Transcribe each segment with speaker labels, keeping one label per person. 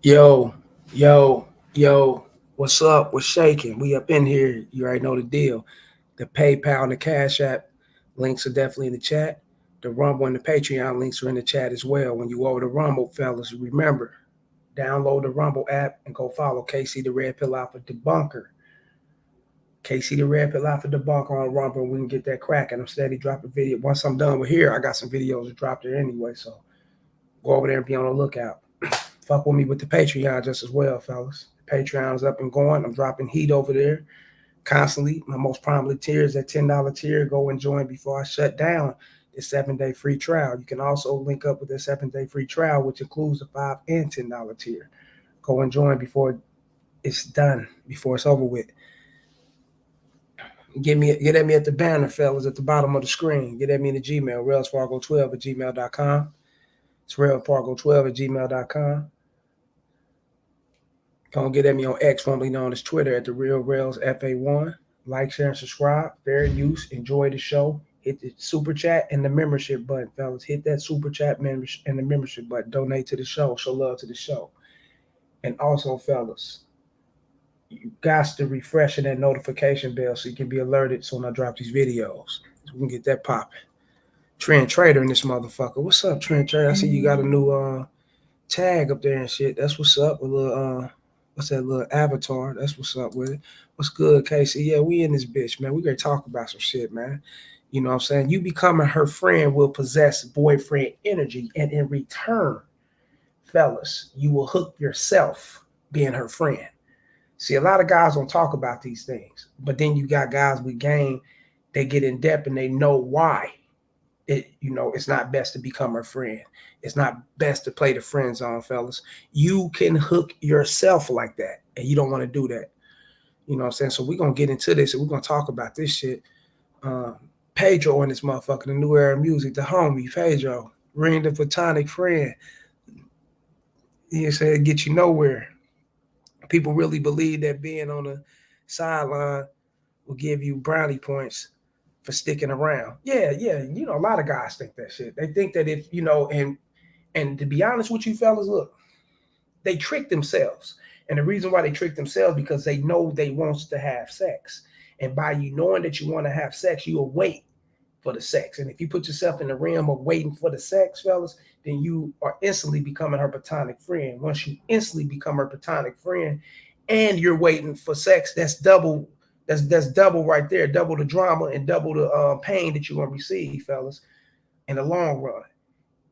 Speaker 1: Yo, yo, what's up? What's shaking? We up in here. You already know the deal. The PayPal and the Cash App links are definitely in the chat. The Rumble and the Patreon links are in the chat as well. When you go over to Rumble, fellas, remember, download the Rumble app and go follow KC the Red Pill Alpha Debunker. KC the Red Pill Alpha Debunker on Rumble. We can get that cracking. I'm steady dropping video. Once I'm done with here, I got some videos to drop there anyway. So go over there and be on the lookout. Fuck with me with the Patreon just as well, fellas. Patreon's up and going. I'm dropping heat over there constantly. My most prominent tier is that $10 tier. Go and join before I shut down this 7-day free trial. You can also link up with the 7-day free trial, which includes the $5 and $10 tier. Go and join before it's done, before it's over with. Get at me at the banner, fellas, at the bottom of the screen. Get at me in the Gmail, railsfargo12 at gmail.com. It's railsfargo12 at gmail.com. Don't get at me on X, formerly known as Twitter, at the Real Rails FA1. Like, share, and subscribe. Fair use. Enjoy the show. Hit the super chat and the membership button, fellas. Hit that super chat and the membership button. Donate to the show. Show love to the show. And also, fellas, you got to refresh that notification bell so you can be alerted so when I drop these videos. So we can get that popping. Trend Trader in this motherfucker. What's up, Trend Trader? I see you got a new tag up there and shit. That's what's up. A little what's that little avatar? That's what's up with it. What's good, Casey? Yeah, we in this bitch, man. We gonna talk about some shit, man. You know what I'm saying? You becoming her friend will possess boyfriend energy, and in return, fellas, you will hook yourself being her friend. See, a lot of guys don't talk about these things, but then you got guys with game, they get in depth and they know why it's not best to become her friend. It's not best to play the friend zone, fellas. You can hook yourself like that, and you don't want to do that. You know what I'm saying? So we're gonna get into this and we're gonna talk about this shit. Pedro and this motherfucker, the new era of music, the homie, Pedro, ring the platonic friend. You said get you nowhere. People really believe that being on the sideline will give you brownie points for sticking around. Yeah. A lot of guys think that shit. They think that if, and to be honest with you fellas, look, they trick themselves. And the reason why they trick themselves because they know they want to have sex. And by you knowing that you want to have sex, you'll wait for the sex. And if you put yourself in the realm of waiting for the sex, fellas, then you are instantly becoming her platonic friend. Once you instantly become her platonic friend and you're waiting for sex, that's double. That's double right there, double the drama and double the pain that you're gonna receive, fellas, in the long run.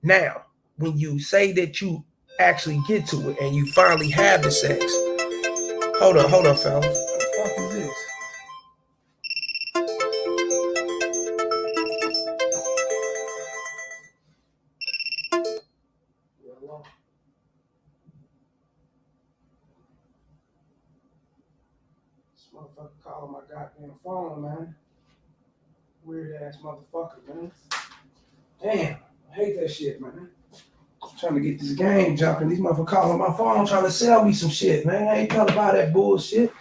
Speaker 1: Now, when you say that you actually get to it and you finally have the sex, hold up, fellas. What the fuck is this? This motherfucker calling my goddamn phone, man. Weird ass motherfucker, man. Damn, I hate that shit, man. I'm trying to get this game jumping. These motherfuckers calling my phone trying to sell me some shit, man. I ain't trying to buy that bullshit.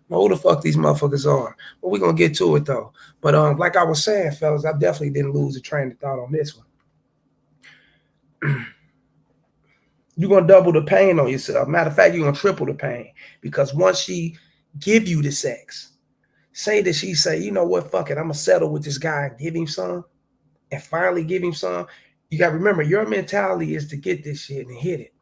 Speaker 1: Know who the fuck these motherfuckers are. But we're gonna get to it though. But like I was saying, fellas, I definitely didn't lose the train of thought on this one. You're gonna double the pain on yourself. Matter of fact, you're gonna triple the pain. Because once she give you the sex, say that she say, you know what, fuck it, I'm gonna settle with this guy and give him some, and finally give him some. You gotta remember, your mentality is to get this shit and hit it,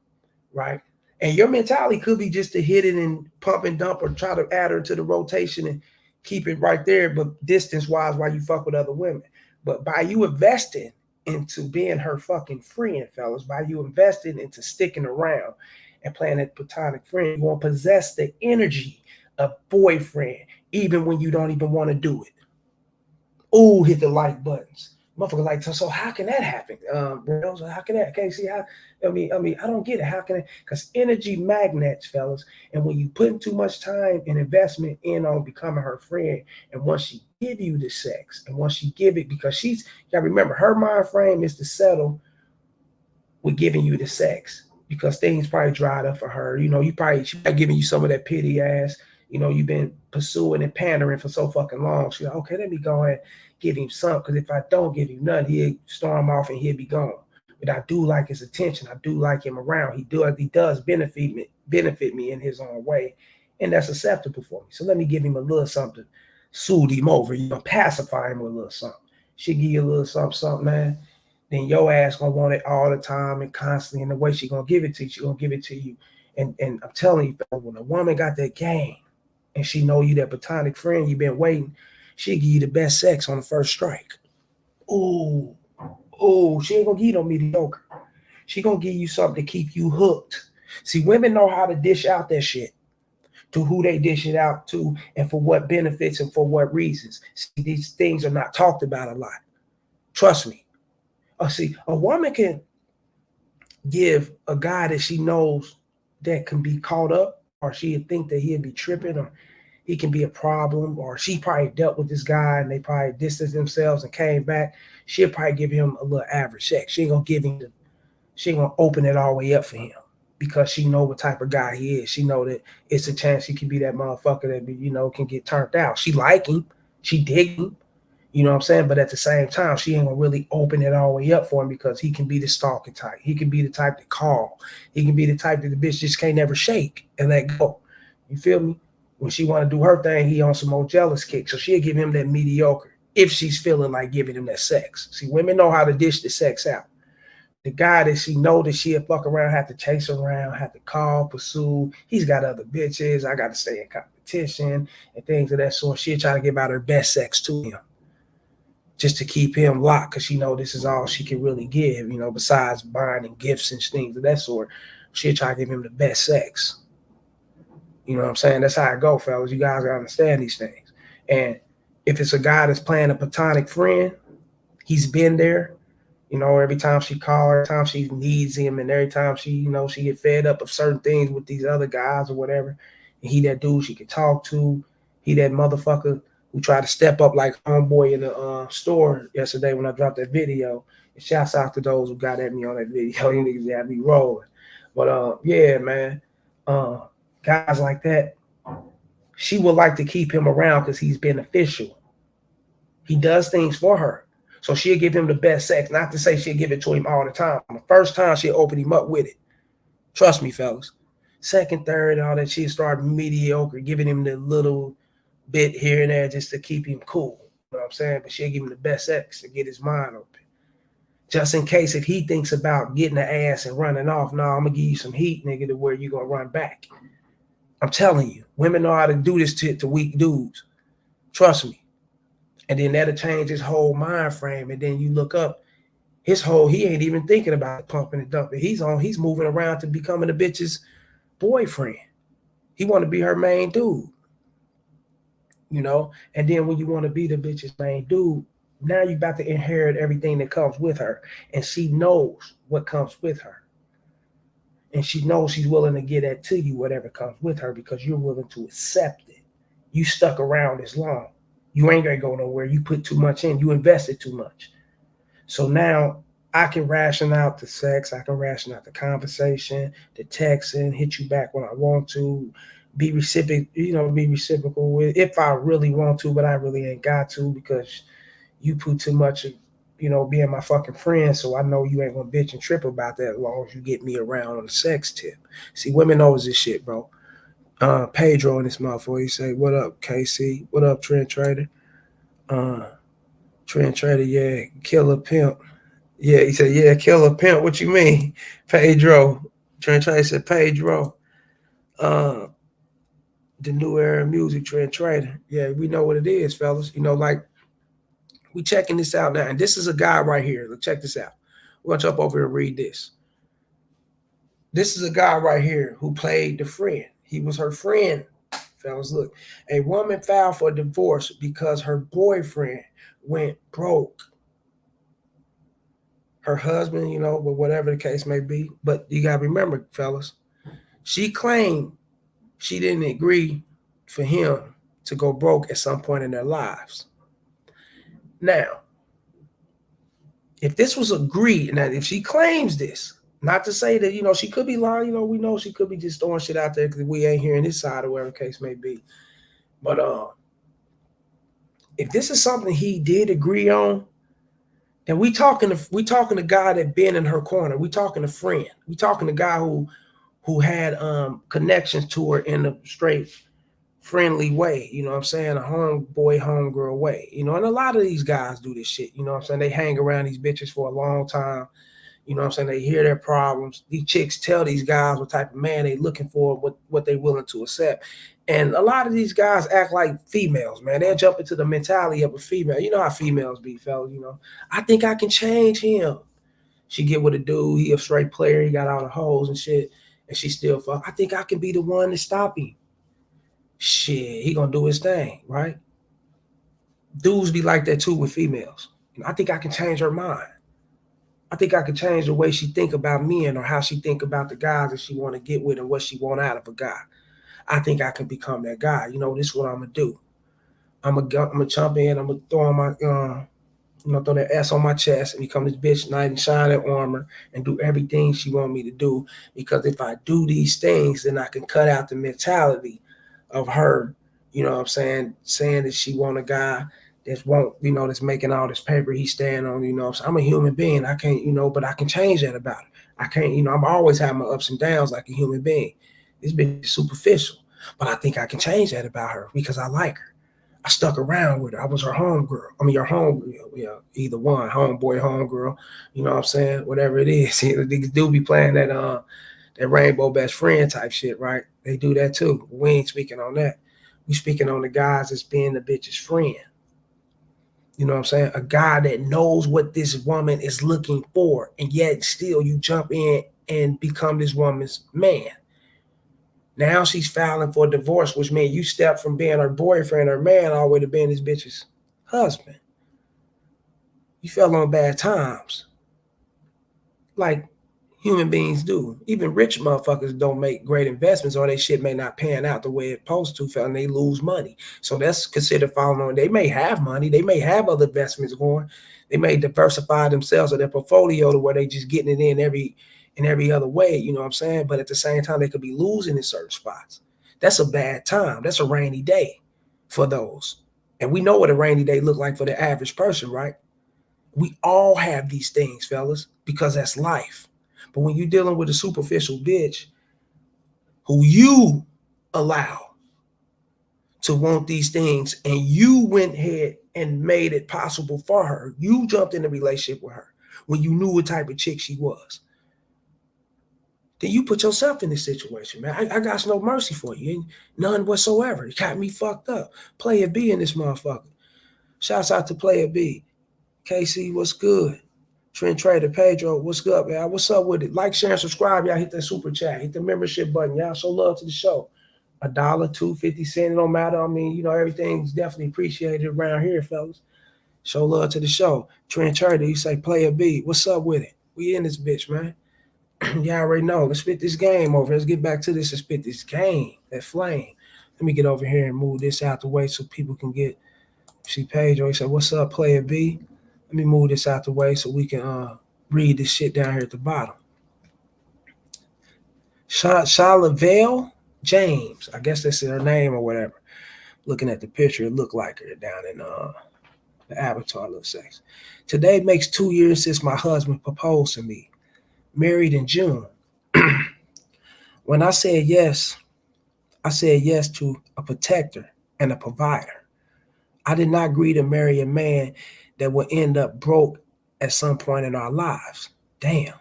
Speaker 1: right? And your mentality could be just to hit it and pump and dump or try to add her to the rotation and keep it right there, but distance-wise while you fuck with other women. But by you investing into being her fucking friend, fellas, by you investing into sticking around and playing that platonic friend, you're gonna possess the energy of boyfriend, even when you don't even want to do it. Ooh, hit the like buttons. Motherfucker like, so how can that happen? Bro, so how can that? Can't see how, I don't get it. How can it? Because energy magnets, fellas. And when you put too much time and investment in on becoming her friend, and once she give you the sex, and once she give it, because you gotta remember, her mind frame is to settle with giving you the sex. Because things probably dried up for her. She probably giving you some of that pity ass. You've been pursuing and pandering for so fucking long. She's like, okay, let me go ahead and give him some. Because if I don't give him none, he'll storm off and he'll be gone. but I do like his attention. I do like him around. He does benefit me in his own way, and that's acceptable for me. So let me give him a little something, soothe him over, pacify him with a little something. She give you a little something, something, man. Then your ass gonna want it all the time and constantly. And the way she gonna give it to you, she gonna give it to you. And I'm telling you, when a woman got that game and she know you that platonic friend, you been waiting, she give you the best sex on the first strike. Ooh, ooh, she ain't gonna give you no mediocre. She gonna give you something to keep you hooked. See, women know how to dish out that shit to who they dish it out to and for what benefits and for what reasons. See, these things are not talked about a lot. Trust me. See, a woman can give a guy that she knows that can be caught up, or she'd think that he'd be tripping, or he can be a problem, or she probably dealt with this guy and they probably distanced themselves and came back. She'll probably give him a little average sex. She ain't gonna give him she ain't gonna open it all the way up for him because she know what type of guy he is. She know that it's a chance he could be that motherfucker that can get turned out. She like him, she dig him, you know what I'm saying? But at the same time, she ain't gonna really open it all the way up for him because he can be the stalking type. He can be the type to call. He can be the type that the bitch just can't never shake and let go. You feel me? When she want to do her thing, he on some more jealous kick. So she'll give him that mediocre if she's feeling like giving him that sex. See, women know how to dish the sex out. The guy that she know that she'll fuck around, have to chase around, have to call, pursue. He's got other bitches. I got to stay in competition and things of that sort. She'll try to give out her best sex to him just to keep him locked because she know this is all she can really give, besides buying and gifts and things of that sort. She'll try to give him the best sex. You know what I'm saying? That's how it go, fellas. You guys gotta understand these things. And if it's a guy that's playing a platonic friend, he's been there. Every time she calls, every time she needs him, and every time she get fed up of certain things with these other guys or whatever. And he that dude she can talk to. He that motherfucker who tried to step up like homeboy in the store yesterday when I dropped that video. And shouts out to those who got at me on that video. You niggas had me rolling. But yeah, man. Uh, Guys like that, she would like to keep him around because he's beneficial. He does things for her. So she'll give him the best sex. Not to say she'll give it to him all the time. The first time she'll open him up with it. Trust me, fellas. Second, third, all that, she'll start mediocre, giving him the little bit here and there just to keep him cool. You know what I'm saying? But she'll give him the best sex to get his mind open. Just in case if he thinks about getting the ass and running off, no, I'm gonna give you some heat, nigga, to where you're gonna run back. I'm telling you, women know how to do this to weak dudes. Trust me. And then that'll change his whole mind frame. And then you look up, he ain't even thinking about pumping and dumping. He's moving around to becoming a bitch's boyfriend. He want to be her main dude. And then when you want to be the bitch's main dude, now you about to inherit everything that comes with her. And she knows what comes with her. And she knows she's willing to get that to you, whatever comes with her, because you're willing to accept it. You stuck around as long. You ain't gonna go nowhere. You put too much in. You invested too much. So now I can ration out the sex. I can ration out the conversation, the texting, hit you back when I want to, be reciprocal with if I really want to, but I really ain't got to because you put too much of being my fucking friend, so I know you ain't gonna bitch and trip about that as long as you get me around on the sex tip. See, women knows this shit, bro. Pedro in this motherfucker, he say, "What up, KC? What up, Trent Trader? Uh, Trent Trader, yeah, killer pimp. Yeah, he said, yeah, killer pimp. What you mean, Pedro? Trent Trader said, Pedro. Uh, the new era of music, Trent Trader. Yeah, we know what it is, fellas. Like we checking this out now, and this is a guy right here. Let's check this out. We're gonna jump over here and read this. This is a guy right here who played the friend. He was her friend. Fellas, look. A woman filed for divorce because her boyfriend went broke. Her husband, but whatever the case may be. But you gotta remember, fellas, she claimed she didn't agree for him to go broke at some point in their lives. Now, if this was agreed, now if she claims this, not to say that she could be lying, we know she could be just throwing shit out there because we ain't hearing this side or whatever the case may be. But if this is something he did agree on, And we talking to guy that been in her corner. We talking to friend. We talking to guy who had connections to her in a straight friendly way. You know what I'm saying? A homeboy, homegirl way. You know, and a lot of these guys do this shit. You know what I'm saying? They hang around these bitches for a long time. You know what I'm saying? They hear their problems. These chicks tell these guys what type of man they looking for, what they willing to accept. And a lot of these guys act like females, man. They'll jump into the mentality of a female. You know how females be, fellas, you know. I think I can change him. She get with a dude, he a straight player, he got all the hoes and shit, and she still fuck. I think I can be the one to stop him. Shit, he gonna do his thing, right? Dudes be like that too with females. I think I can change her mind. I think I could change the way she think about men or how she think about the guys that she want to get with and what she want out of a guy. I think I can become that guy. You know, this is what I'm gonna do. I'm gonna jump in. I'm gonna throw on my throw that ass on my chest and become this bitch knight in shining armor and do everything she want me to do. Because if I do these things, then I can cut out the mentality of her. You know what I'm saying that she want a guy that's won't, that's making all this paper he's staying on. So I'm a human being. I can't, but I can change that about her. I can't, I'm always having my ups and downs like a human being. This bitch is superficial, but I think I can change that about her because I like her. I stuck around with her. I was her homegirl. I mean, your home, either one, homeboy, homegirl. You know what I'm saying? Whatever it is, niggas do be playing that rainbow best friend type shit, right? They do that too. We ain't speaking on that. We speaking on the guys as being the bitch's friend. You know what I'm saying? A guy that knows what this woman is looking for, and yet still you jump in and become this woman's man. Now she's filing for divorce, which means you step from being her boyfriend or man all the way to being this bitch's husband. You fell on bad times, like human beings do. Even rich motherfuckers don't make great investments, or they shit may not pan out the way it's supposed to, and they lose money. So that's considered falling on. They may have money, they may have other investments going, they may diversify themselves or their portfolio to where they just getting it in every other way. You know what I'm saying? But at the same time, they could be losing in certain spots. That's a bad time. That's a rainy day for those. And we know what a rainy day look like for the average person, right? We all have these things, fellas, because that's life. But when you're dealing with a superficial bitch who you allow to want these things and you went ahead and made it possible for her, you jumped in a relationship with her when you knew what type of chick she was, then you put yourself in this situation, man. I got no mercy for you. None whatsoever. You got me fucked up. Player B in this motherfucker. Shouts out to Player B. KC, what's good? Trent Trader, Pedro, what's good, man? What's up with it? Like, share, and subscribe, y'all. Hit that super chat. Hit the membership button, y'all. Show love to the show. $1, 2.50 it don't matter. I mean, everything's definitely appreciated around here, fellas. Show love to the show. Trent Trader, you say Player B. What's up with it? We in this bitch, man. Y'all already know. Let's spit this game over. Let's get back to this and spit this game. That flame. Let me get over here and move this out the way so people can get. See Pedro, he said, "What's up, Player B?" Let me move this out the way so we can read this shit down here at the bottom. Shalavelle James, I guess that's her name or whatever. Looking at the picture, it looked like her down in the avatar. Looks sexy. Today makes 2 years since my husband proposed to me. Married in June. When I said yes to a protector and a provider. I did not agree to marry a man that would end up broke at some point in our lives. Damn.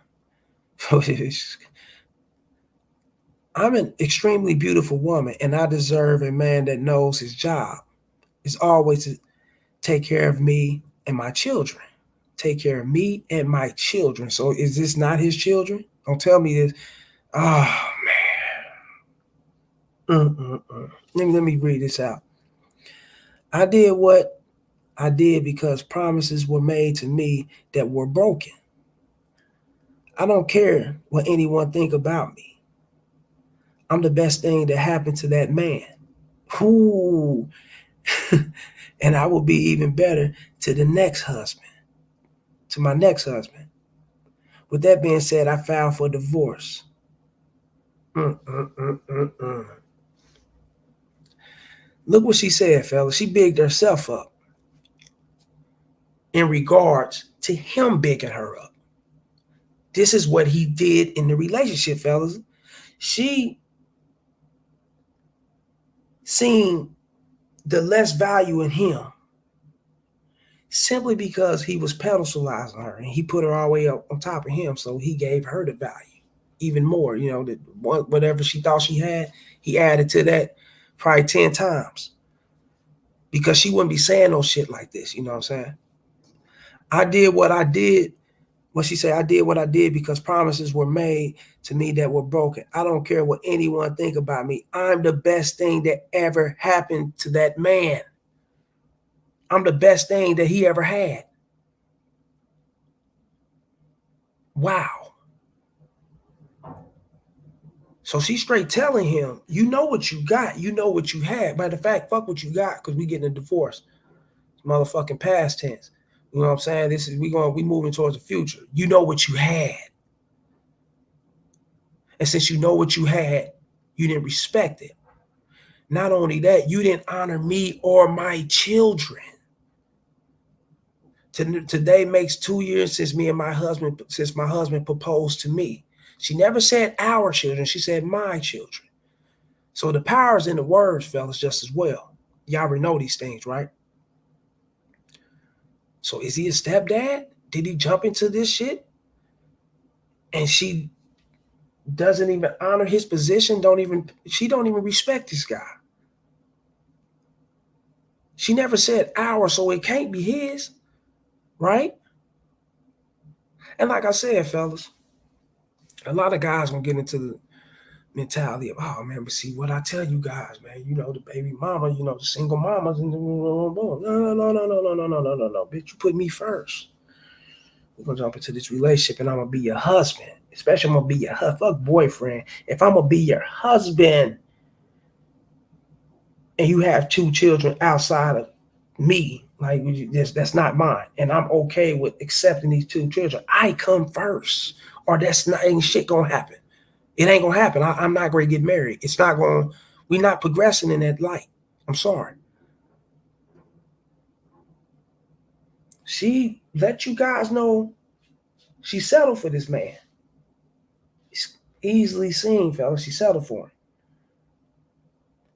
Speaker 1: I'm an extremely beautiful woman, and I deserve a man that knows his job. It's always to take care of me and my children. Take care of me and my children. So is this not his children? Don't tell me this. Oh man. Let me read this out. I did what I did because promises were made to me that were broken. I don't care what anyone think about me. I'm the best thing that happened to that man. Ooh. And I will be even better to the next husband, to my next husband. With that being said, I filed for divorce. Mm. Look what she said, fellas. She bigged herself up in regards to him bigging her up. This is what he did in the relationship, fellas. She seen the less value in him simply because he was pedestalizing her and he put her all the way up on top of him. So he gave her the value even more. That whatever she thought she had, he added to that probably 10 times because she wouldn't be saying no shit like this. You know what I'm saying? I did what I did. What she said, I did what I did because promises were made to me that were broken. I don't care what anyone think about me. I'm the best thing that ever happened to that man. I'm the best thing that he ever had. Wow. So she's straight telling him, you know what you got. You know what you had. Matter of fact, fuck what you got because we getting a divorce. It's motherfucking past tense. You know what I'm saying? We moving towards the future. You know what you had. And since you know what you had, you didn't respect it. Not only that, you didn't honor me or my children. Today makes 2 years since my husband proposed to me. She never said our children, she said my children. So the power's in the words, fellas, just as well. Y'all already know these things, right? So is he a stepdad? Did he jump into this shit? And she doesn't even honor his position, she don't even respect this guy. She never said ours, so it can't be his, right? And like I said, fellas, a lot of guys gonna get into the mentality of, oh man, but see what I tell you guys, man, the baby mama, the single mamas, and no, bitch, you put me first. We're gonna jump into this relationship, and I'm gonna be your husband. Especially, I'm gonna be your fuck boyfriend. If I'm gonna be your husband, and you have 2 children outside of me, like that's not mine, and I'm okay with accepting these 2 children, I come first, or that's not ain't shit gonna happen. It ain't gonna happen. I'm not gonna get married. It's not gonna. We're not progressing in that light. I'm sorry. She let you guys know she settled for this man. It's easily seen, fellas. She settled for him.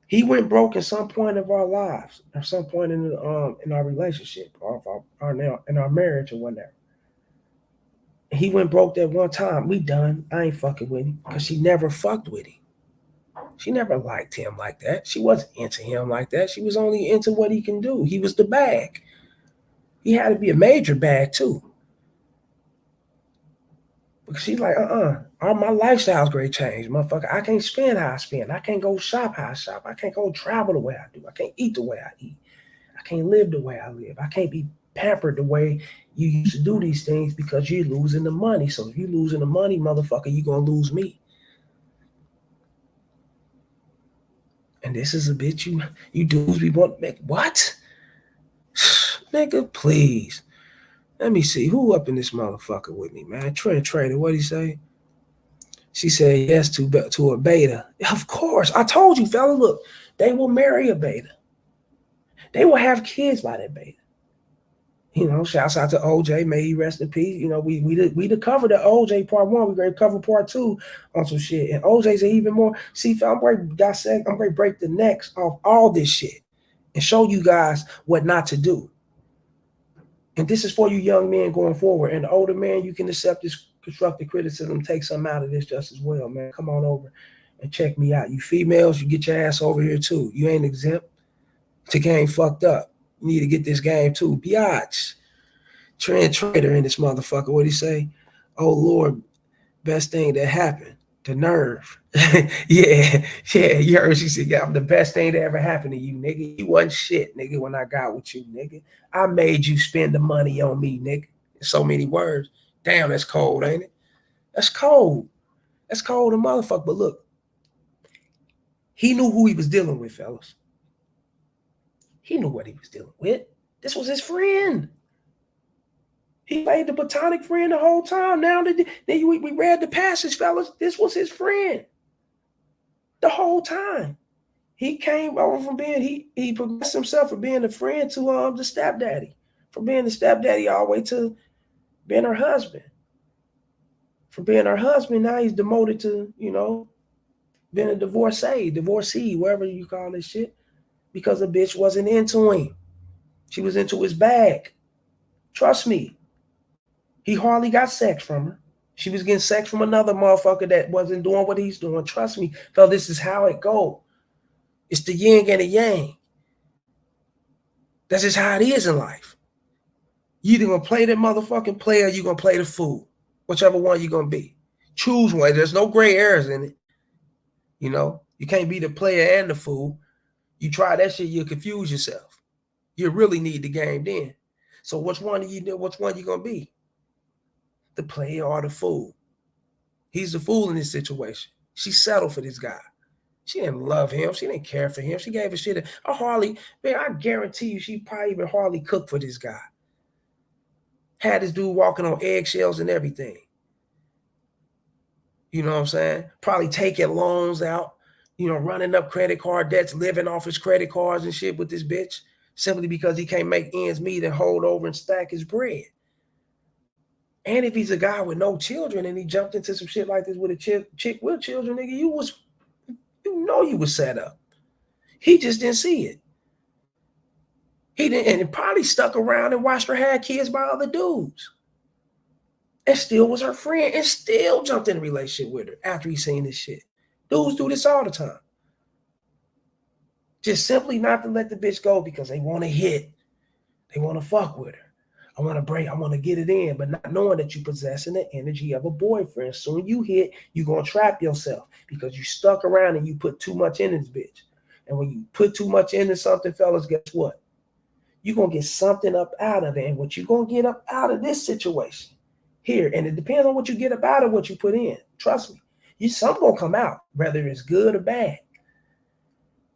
Speaker 1: He went broke at some point of our lives, at some point in our relationship, or in our marriage or whatever. He went broke that one time. We done. I ain't fucking with him because she never fucked with him. She never liked him like that. She wasn't into him like that. She was only into what he can do. He was the bag. He had to be a major bag too. Because she's like, all my lifestyle's great change, motherfucker. I can't spend how I spend. I can't go shop how I shop. I can't go travel the way I do. I can't eat the way I eat. I can't live the way I live. I can't be pampered the way you used to do these things because you're losing the money. So if you're losing the money, motherfucker, you're gonna lose me. And this is a bitch you dudes we want to make what? Nigga, please. Let me see who up in this motherfucker with me, man. Trent Trader, what'd he say? She said yes to a beta. Of course. I told you, fella, look, they will marry a beta. They will have kids by that beta. Shouts out to OJ. May he rest in peace. We covered the OJ part 1. We're gonna cover part 2 on some shit. And OJ's even more. See, I'm going to dissect. I'm going to break the necks off all this shit and show you guys what not to do. And this is for you young men going forward. And the older man, you can accept this constructive criticism, take something out of this just as well, man. Come on over and check me out. You females, you get your ass over here too. You ain't exempt to game fucked up. You need to get this game too. Biatch. Trend Trader in this motherfucker. What'd he say? Oh Lord, best thing that happened. The nerve. yeah. You heard she said, I'm the best thing that ever happened to you, nigga. You wasn't shit, nigga, when I got with you, nigga. I made you spend the money on me, nigga. In so many words. Damn, that's cold, ain't it? That's cold. That's cold, a motherfucker. But look, he knew who he was dealing with, fellas. He knew what he was dealing with. This was his friend. He played the platonic friend the whole time. Now that we read the passage, fellas, this was his friend the whole time. He came over from being he progressed himself from being a friend to the stepdaddy, from being the stepdaddy all the way to being her husband. From being her husband, now he's demoted to, being a divorcee, whatever you call this shit, because the bitch wasn't into him. She was into his bag. Trust me. He hardly got sex from her. She was getting sex from another motherfucker that wasn't doing what he's doing. Trust me, fella, this is how it go. It's the yin and the yang. That's just how it is in life. You either gonna play the motherfucking player, or you gonna play the fool. Whichever one you gonna be. Choose one. There's no gray areas in it. You can't be the player and the fool. You try that shit, you'll confuse yourself. You really need the game then. So which one you gonna be? The player or the fool? He's the fool in this situation. She settled for this guy. She didn't love him. She didn't care for him. She gave a shit. I guarantee you, she probably even hardly cooked for this guy. Had this dude walking on eggshells and everything. You know what I'm saying? Probably taking loans out, running up credit card debts, living off his credit cards and shit with this bitch, simply because he can't make ends meet and hold over and stack his bread. And if he's a guy with no children and he jumped into some shit like this with a chick with children, nigga, you was set up. He just didn't see it. He didn't, and it probably stuck around and watched her have kids by other dudes. And still was her friend and still jumped in a relationship with her after he seen this shit. Dudes do this all the time. Just simply not to let the bitch go because they want to hit. They want to fuck with her. I want to get it in, but not knowing that you're possessing the energy of a boyfriend. Soon you hit, you're going to trap yourself because you stuck around and you put too much in this bitch. And when you put too much into something, fellas, guess what? You're going to get something up out of it. And what you're going to get up out of this situation here, and it depends on what you get up out of what you put in. Trust me. Something going to come out, whether it's good or bad.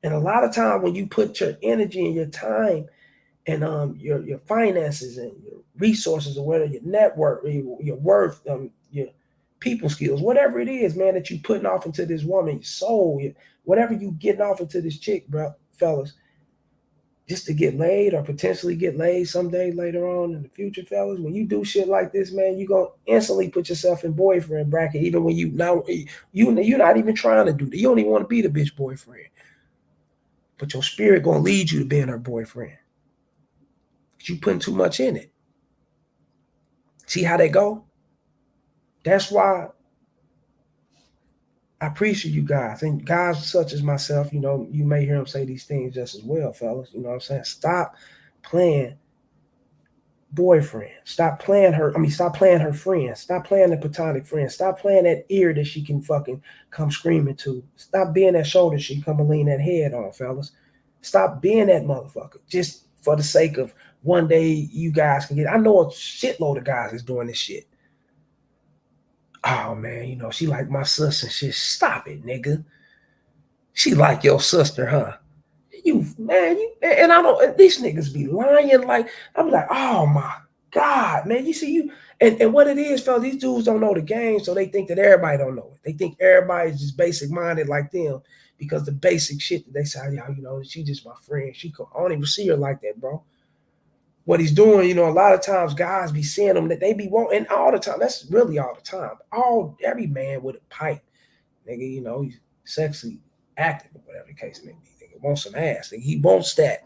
Speaker 1: And a lot of time when you put your energy and your time and your finances and your resources or whatever, your network, your worth, your people skills, whatever it is, man, that you putting off into this woman, your soul, whatever you getting off into this chick, bro, fellas, just to get laid or potentially get laid someday later on in the future, fellas, when you do shit like this, man, you're going to instantly put yourself in boyfriend bracket, even when you're not even trying to do that. You don't even want to be the bitch boyfriend. But your spirit going to lead you to being her boyfriend. Because you putting too much in it. See how they go? That's why I appreciate you guys. And guys such as myself, you may hear them say these things just as well, fellas. You know what I'm saying? Stop playing boyfriend. Stop playing her friend. Stop playing the platonic friend. Stop playing that ear that she can fucking come screaming to. Stop being that shoulder she can come and lean that head on, fellas. Stop being that motherfucker just for the sake of one day you guys can get. I know a shitload of guys is doing this shit. Oh man, she like my sister and shit. Stop it, nigga. She like your sister, huh? And I don't. These niggas be lying. Like I'm like, oh my god, man. You see you, and what it is, fellas. These dudes don't know the game, so they think that everybody don't know it. They think everybody's just basic minded like them because the basic shit that they say, y'all, she just my friend. I don't even see her like that, bro. What he's doing, a lot of times guys be seeing them that they be wanting all the time. That's really all the time. Every man with a pipe, nigga, he's sexually active or whatever the case may be. Nigga wants some ass. Nigga, he wants that.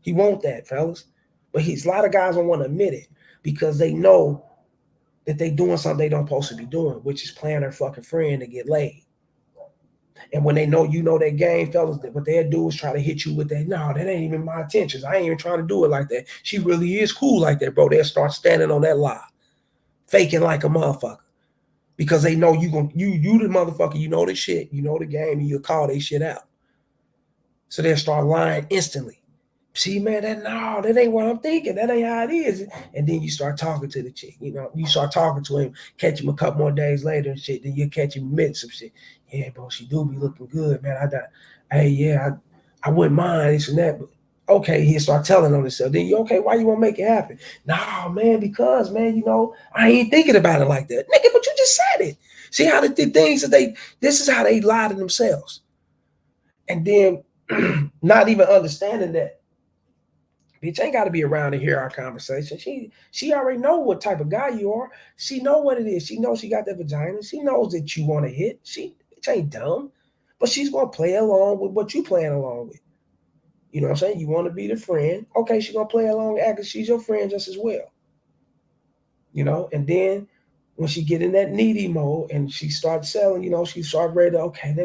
Speaker 1: He want that, fellas. But a lot of guys don't want to admit it because they know that they doing something they don't supposed to be doing, which is playing their fucking friend to get laid. And when they know that game, fellas, what they'll do is try to hit you with that. No, that ain't even my intentions. I ain't even trying to do it like that. She really is cool like that, bro. They'll start standing on that lie, faking like a motherfucker, because they know you the motherfucker. You know the shit. You know the game, and you'll call they shit out. So they'll start lying instantly. See, man, that ain't what I'm thinking. That ain't how it is. And then you start talking to the chick. You start talking to him, catch him a couple more days later and shit. Then you catch him mid some shit. Yeah, bro, she do be looking good, man. I wouldn't mind this and that, but okay, he'll start telling on himself. Then why you want to make it happen? Nah, man, because, man, I ain't thinking about it like that. Nigga, but you just said it. See how the things that this is how they lie to themselves. And then not even understanding that Bitch ain't got to be around to hear our conversation. She already know what type of guy you are. She know what it is. She knows she got that vagina. She knows that you want to hit. She ain't dumb, but she's gonna play along with what you playing along with. You know what I'm saying? You want to be the friend. Okay, she's gonna play along and act as she's your friend just as well. You know, and then when she get in that needy mode and she starts selling, she start ready to, okay,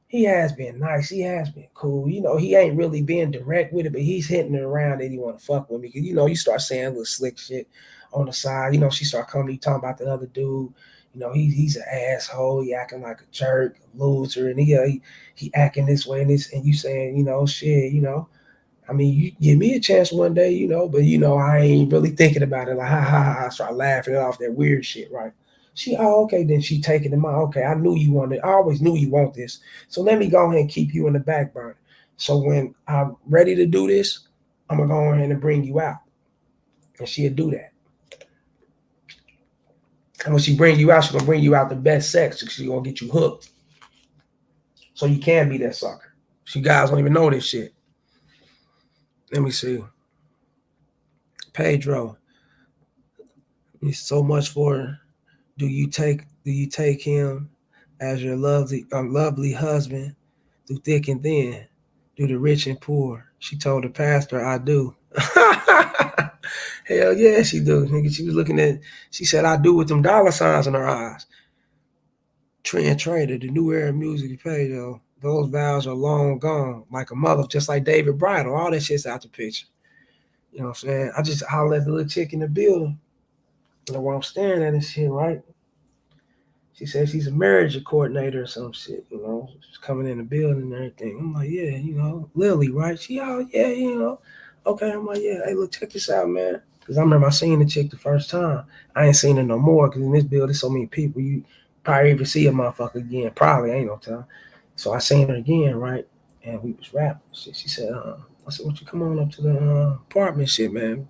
Speaker 1: he has been nice. He has been cool. He ain't really being direct with it, but he's hitting it around that he want to fuck with me. Cause you start saying little slick shit on the side. She start coming to you talking about the other dude. He's an asshole. He acting like a jerk, a loser, and he acting this way and this, and you saying, shit, I mean, you give me a chance one day, but I ain't really thinking about it. Like, ha ha ha, I start laughing it off that weird shit, right? Okay, then she taking them out. Okay, I knew you wanted, I always knew you want this. So let me go ahead and keep you in the back burner. So when I'm ready to do this, I'm gonna go ahead and bring you out. And she'll do that. And when she bring you out, she's gonna bring you out the best sex because she's gonna get you hooked. So you can be that sucker. She guys don't even know this shit. Let me see. Pedro, it's so much for. Do you take him as your lovely husband through thick and thin, through the rich and poor? She told the pastor, I do. Hell yeah, she do. Nigga, she was looking at, she said, I do with them dollar signs in her eyes. Trend Trader, the new era music page, yo. Those vows are long gone. Like a mother, just like David Bridle. All that shit's out the picture. You know what I'm saying? I just hollered at the little chick in the building. You know where I'm staring at this shit, right? She said she's a marriage coordinator or some shit, She's coming in the building and everything. I'm like, yeah, Lily, right? She, oh, yeah, Okay, I'm like, yeah, hey, look, check this out, man. Because I remember I seen the chick the first time. I ain't seen her no more because in this building, so many people, you probably even see a motherfucker again. Probably, ain't no time. So I seen her again, right? And we was rapping. She said, I said, "Won't you come on up to the apartment shit, man?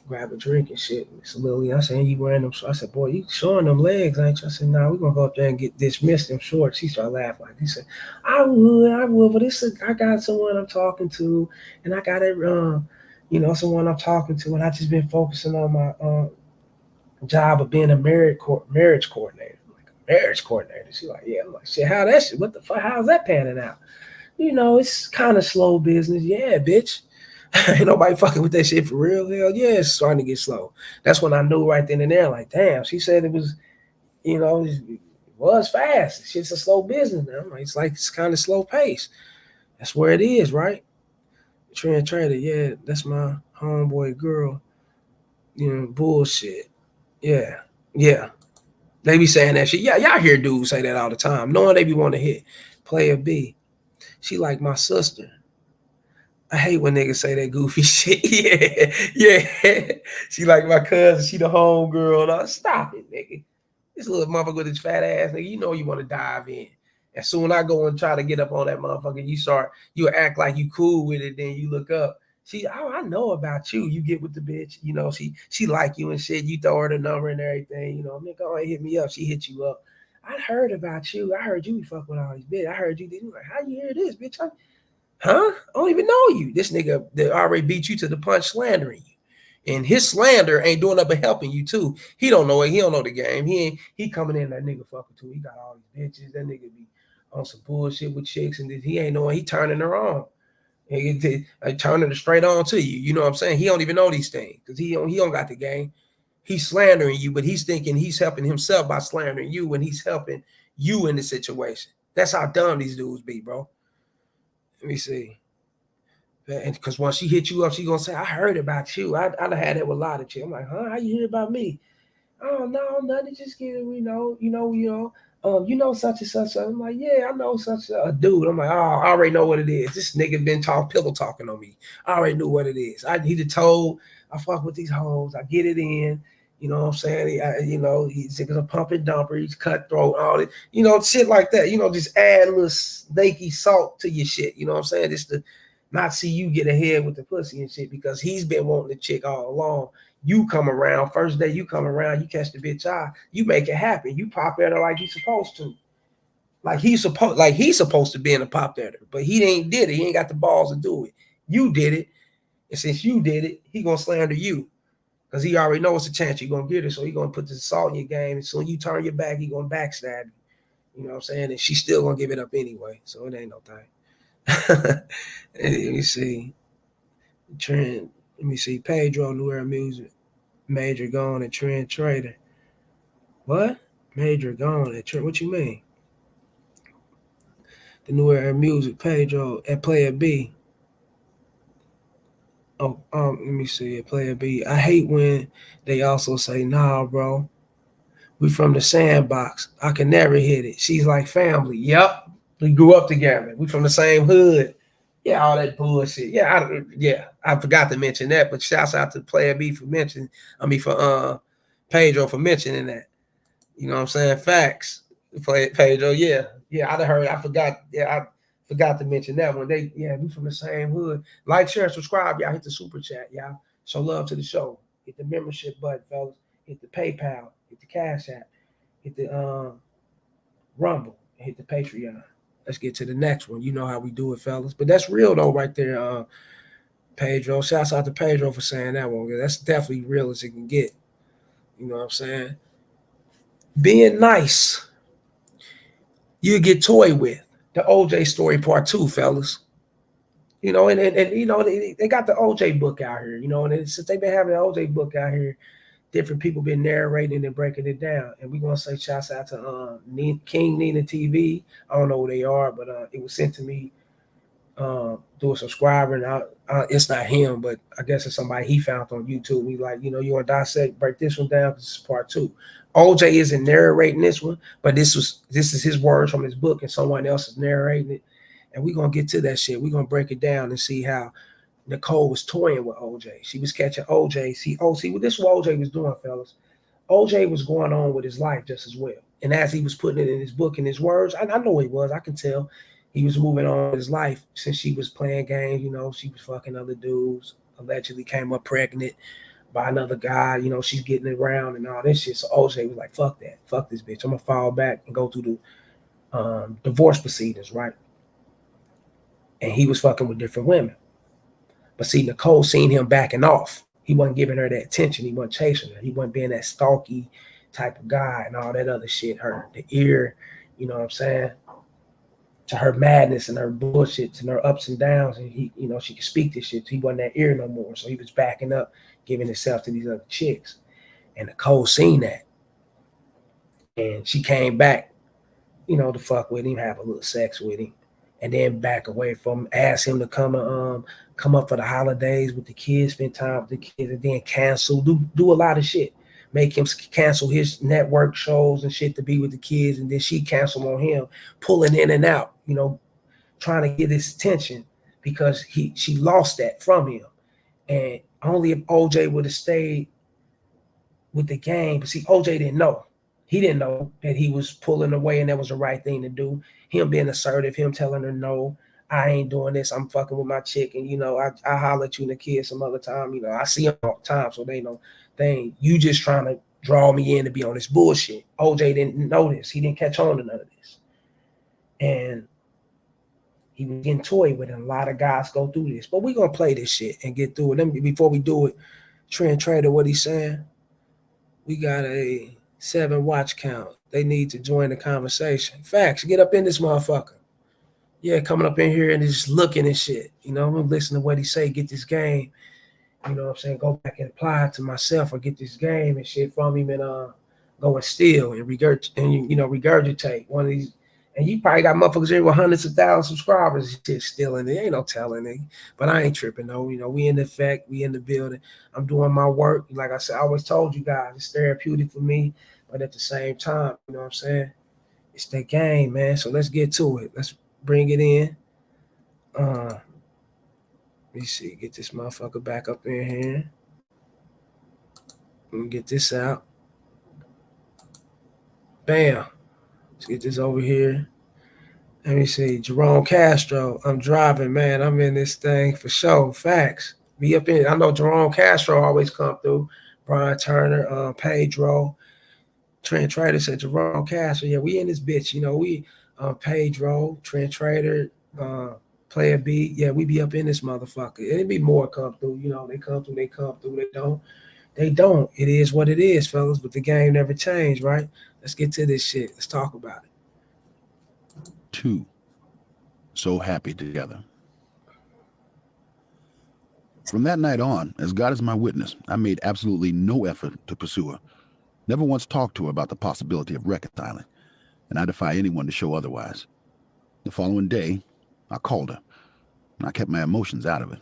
Speaker 1: Grab a drink and shit." Miss Lily, I said, "You wearing them?" So I said, "Boy, you showing them legs, ain't you?" I said, "Nah, we're gonna go up there and get dismissed them shorts." She started laughing. He said, I would, but I got someone I'm talking to, and I got it, someone I'm talking to, and I just been focusing on my job of being a marriage coordinator." I'm like, a marriage coordinator? She like, yeah. I'm like, shit, how that shit? What the fuck? How's that panning out? It's kind of slow business. Yeah, bitch. Ain't nobody fucking with that shit for real. Hell yeah, it's starting to get slow. That's when I knew right then and there, like, damn, she said it was, it was fast. Shit's a slow business now. Like, it's kind of slow pace. That's where it is, right? Trend Trader, yeah, that's my homeboy girl. Bullshit. Yeah, yeah. They be saying that shit. Yeah, y'all hear dudes say that all the time, knowing they be wanting to hit. Player B. She like my sister. I hate when niggas say that goofy shit. Yeah, yeah. She like my cousin. She the home girl. No, stop it, nigga. This little motherfucker with his fat ass, nigga. You want to dive in. As soon as I go and try to get up on that motherfucker, you act like you cool with it. Then you look up. I know about you. You get with the bitch. She like you and shit. You throw her the number and everything. Man, go ahead, hit me up. She hit you up. I heard about you. I heard you be fucking with all these bitches. I heard you did. Like, how you hear this, bitch? Huh? I don't even know you. This nigga that already beat you to the punch slandering you. And his slander ain't doing nothing but helping you too. He don't know it. He don't know the game. He coming in that nigga fucking too. He got all these bitches. That nigga be on some bullshit with chicks and he ain't knowing he turning her on. He turning her straight on to you. You know what I'm saying? He don't even know these things because he don't got the game. He's slandering you, but he's thinking he's helping himself by slandering you when he's helping you in the situation. That's how dumb these dudes be, bro. Let me see. And because once she hit you up, she gonna say, "I heard about you." I'd had that with a lot of chicks. I'm like, "Huh? How you hear about me?" "Oh no, nothing. Just kidding. Such and such." I'm like, "Yeah, I know such a dude." I'm like, "Oh, I already know what it is. This nigga been pillow talking on me. I already knew what it is. He the told I fuck with these hoes. I get it in. You know what I'm saying? He's a pump and dumper. He's cutthroat. All that. Shit like that. Just add a little snaky salt to your shit. You know what I'm saying? Just to not see you get ahead with the pussy and shit because he's been wanting the chick all along. You come around, first day you come around, you catch the bitch eye, you make it happen. You pop at her like you supposed to. Like he's supposed to be in a pop at her, but he ain't did it. He ain't got the balls to do it. You did it. And since you did it, he gonna slander you. Because he already knows the chance you're gonna get it. So he gonna put the salt in your game. And so when you turn your back, he gonna backstab you. You know what I'm saying? And she's still gonna give it up anyway. So it ain't no thing. Let me see. Trend. Let me see. Pedro, New Era Music. Major gone and Trend Trader. What? Major gone and Trend. What you mean? The New Era Music. Pedro at Player B. Oh, let me see. At Player B. I hate when they also say, nah, bro. We from the sandbox. I can never hit it. She's like family. Yep. We grew up together. We from the same hood. Yeah, all that bullshit. Yeah. I forgot to mention that, but shouts out to Player B for mentioning. I mean for Pedro for mentioning that. You know what I'm saying? Facts. Pedro. Yeah. Yeah, I heard. I forgot. Yeah, I forgot to mention that one. We from the same hood. Like, share, subscribe. Y'all hit the super chat. Y'all show love to the show. Hit the membership button, fellas. Hit the PayPal. Hit the Cash App. Hit the Rumble. Hit the Patreon. Let's get to the next one. You know how we do it, fellas. But that's real though, right there, Pedro. Shouts out to Pedro for saying that one. That's definitely real as it can get. You know what I'm saying? Being nice, you get toyed with. The OJ story part two, fellas. You know, and you know, they got the OJ book out here, you know, and since they've been having the OJ book out here, different people been narrating and breaking it down. And we're gonna say shouts out to King Nina TV. I don't know who they are, but it was sent to me through a subscriber, and it's not him, but I guess it's somebody he found on YouTube. We like, you know, you want to dissect, break this one down because it's part two. OJ isn't narrating this one, but this is his words from his book, and someone else is narrating it. And we're gonna get to that shit. We're gonna break it down and see how Nicole was toying with OJ. She was catching OJ. See, this is what OJ was doing, fellas. OJ was going on with his life just as well. And as he was putting it in his book, in his words, I know he was. I can tell he was moving on with his life since she was playing games. You know, she was fucking other dudes. Allegedly came up pregnant by another guy. You know, she's getting around and all this shit. So OJ was like, "Fuck that. Fuck this bitch. I'm gonna fall back and go through the divorce proceedings, right?" And he was fucking with different women. But see, Nicole seen him backing off. He wasn't giving her that attention. He wasn't chasing her. He wasn't being that stalky type of guy and all that other shit. The ear, you know what I'm saying? To her madness and her bullshits and her ups and downs. And he, you know, she could speak this shit. So he wasn't that ear no more. So he was backing up, giving himself to these other chicks. And Nicole seen that. And she came back, you know, to fuck with him, have a little sex with him, and then back away from him, ask him to come up for the holidays with the kids, spend time with the kids, and then cancel, do a lot of shit. Make him cancel his network shows and shit to be with the kids, and then she cancel on him, pulling in and out, you know, trying to get his attention because she lost that from him. And only if OJ would have stayed with the game. But see, OJ didn't know. He didn't know that he was pulling away and that was the right thing to do. Him being assertive, him telling her no, I ain't doing this. I'm fucking with my chick, and you know, I holler at you and the kids some other time. You know, I see them all the time, so they know they ain't you just trying to draw me in to be on this bullshit. OJ didn't know this. He didn't catch on to none of this. And he was getting toyed with, and a lot of guys go through this. But we're gonna play this shit and get through it. Let me before we do it, Trend Trader, what he's saying. We got a 7 watch count. They need to join the conversation. Facts. Get up in this motherfucker. Yeah, coming up in here and just looking and shit. You know, I'm gonna listen to what he say, get this game. You know what I'm saying? Go back and apply it to myself or get this game and shit from him and go and steal and regurgitate one of these. And you probably got motherfuckers here with hundreds of thousands of subscribers shit stealing. There ain't no telling it. But I ain't tripping though. You know, we in the effect, we in the building. I'm doing my work. Like I said, I always told you guys, it's therapeutic for me. But at the same time, you know what I'm saying? It's that game, man. So let's get to it. Let's bring it in. Let me see. Get this motherfucker back up in here. Let me get this out. Bam. Let's get this over here. Let me see. Jerome Castro. I'm driving, man. I'm in this thing for sure. Facts. Be up in. I know Jerome Castro always come through. Brian Turner, Pedro. Trent Trader said Jerome Castro. Yeah, we in this bitch. You know, we Pedro, Trent Trader, Player B, yeah, we be up in this motherfucker. And it be more come through, they come through, they don't. They don't. It is what it is, fellas, but the game never changed, right? Let's get to this shit. Let's talk about it.
Speaker 2: 2. So happy together. From that night on, as God is my witness, I made absolutely no effort to pursue her. Never once talked to her about the possibility of reconciling, and I defy anyone to show otherwise. The following day, I called her, and I kept my emotions out of it.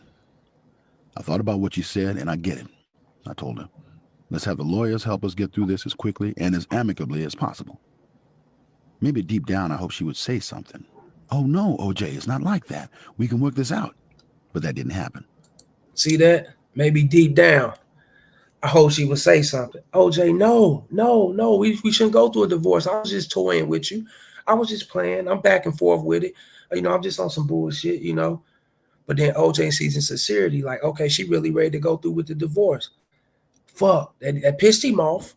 Speaker 2: I thought about what she said, and I get it. I told her, let's have the lawyers help us get through this as quickly and as amicably as possible. Maybe deep down I hoped she would say something. Oh no, OJ, it's not like that. We can work this out. But that didn't happen.
Speaker 1: See that? Maybe deep down, I hope she would say something. OJ, no, no, no, we shouldn't go through a divorce. I was just toying with you. I was just playing. I'm back and forth with it. I'm just on some bullshit. But then OJ sees in sincerity, like, okay, she really ready to go through with the divorce. Fuck. That pissed him off.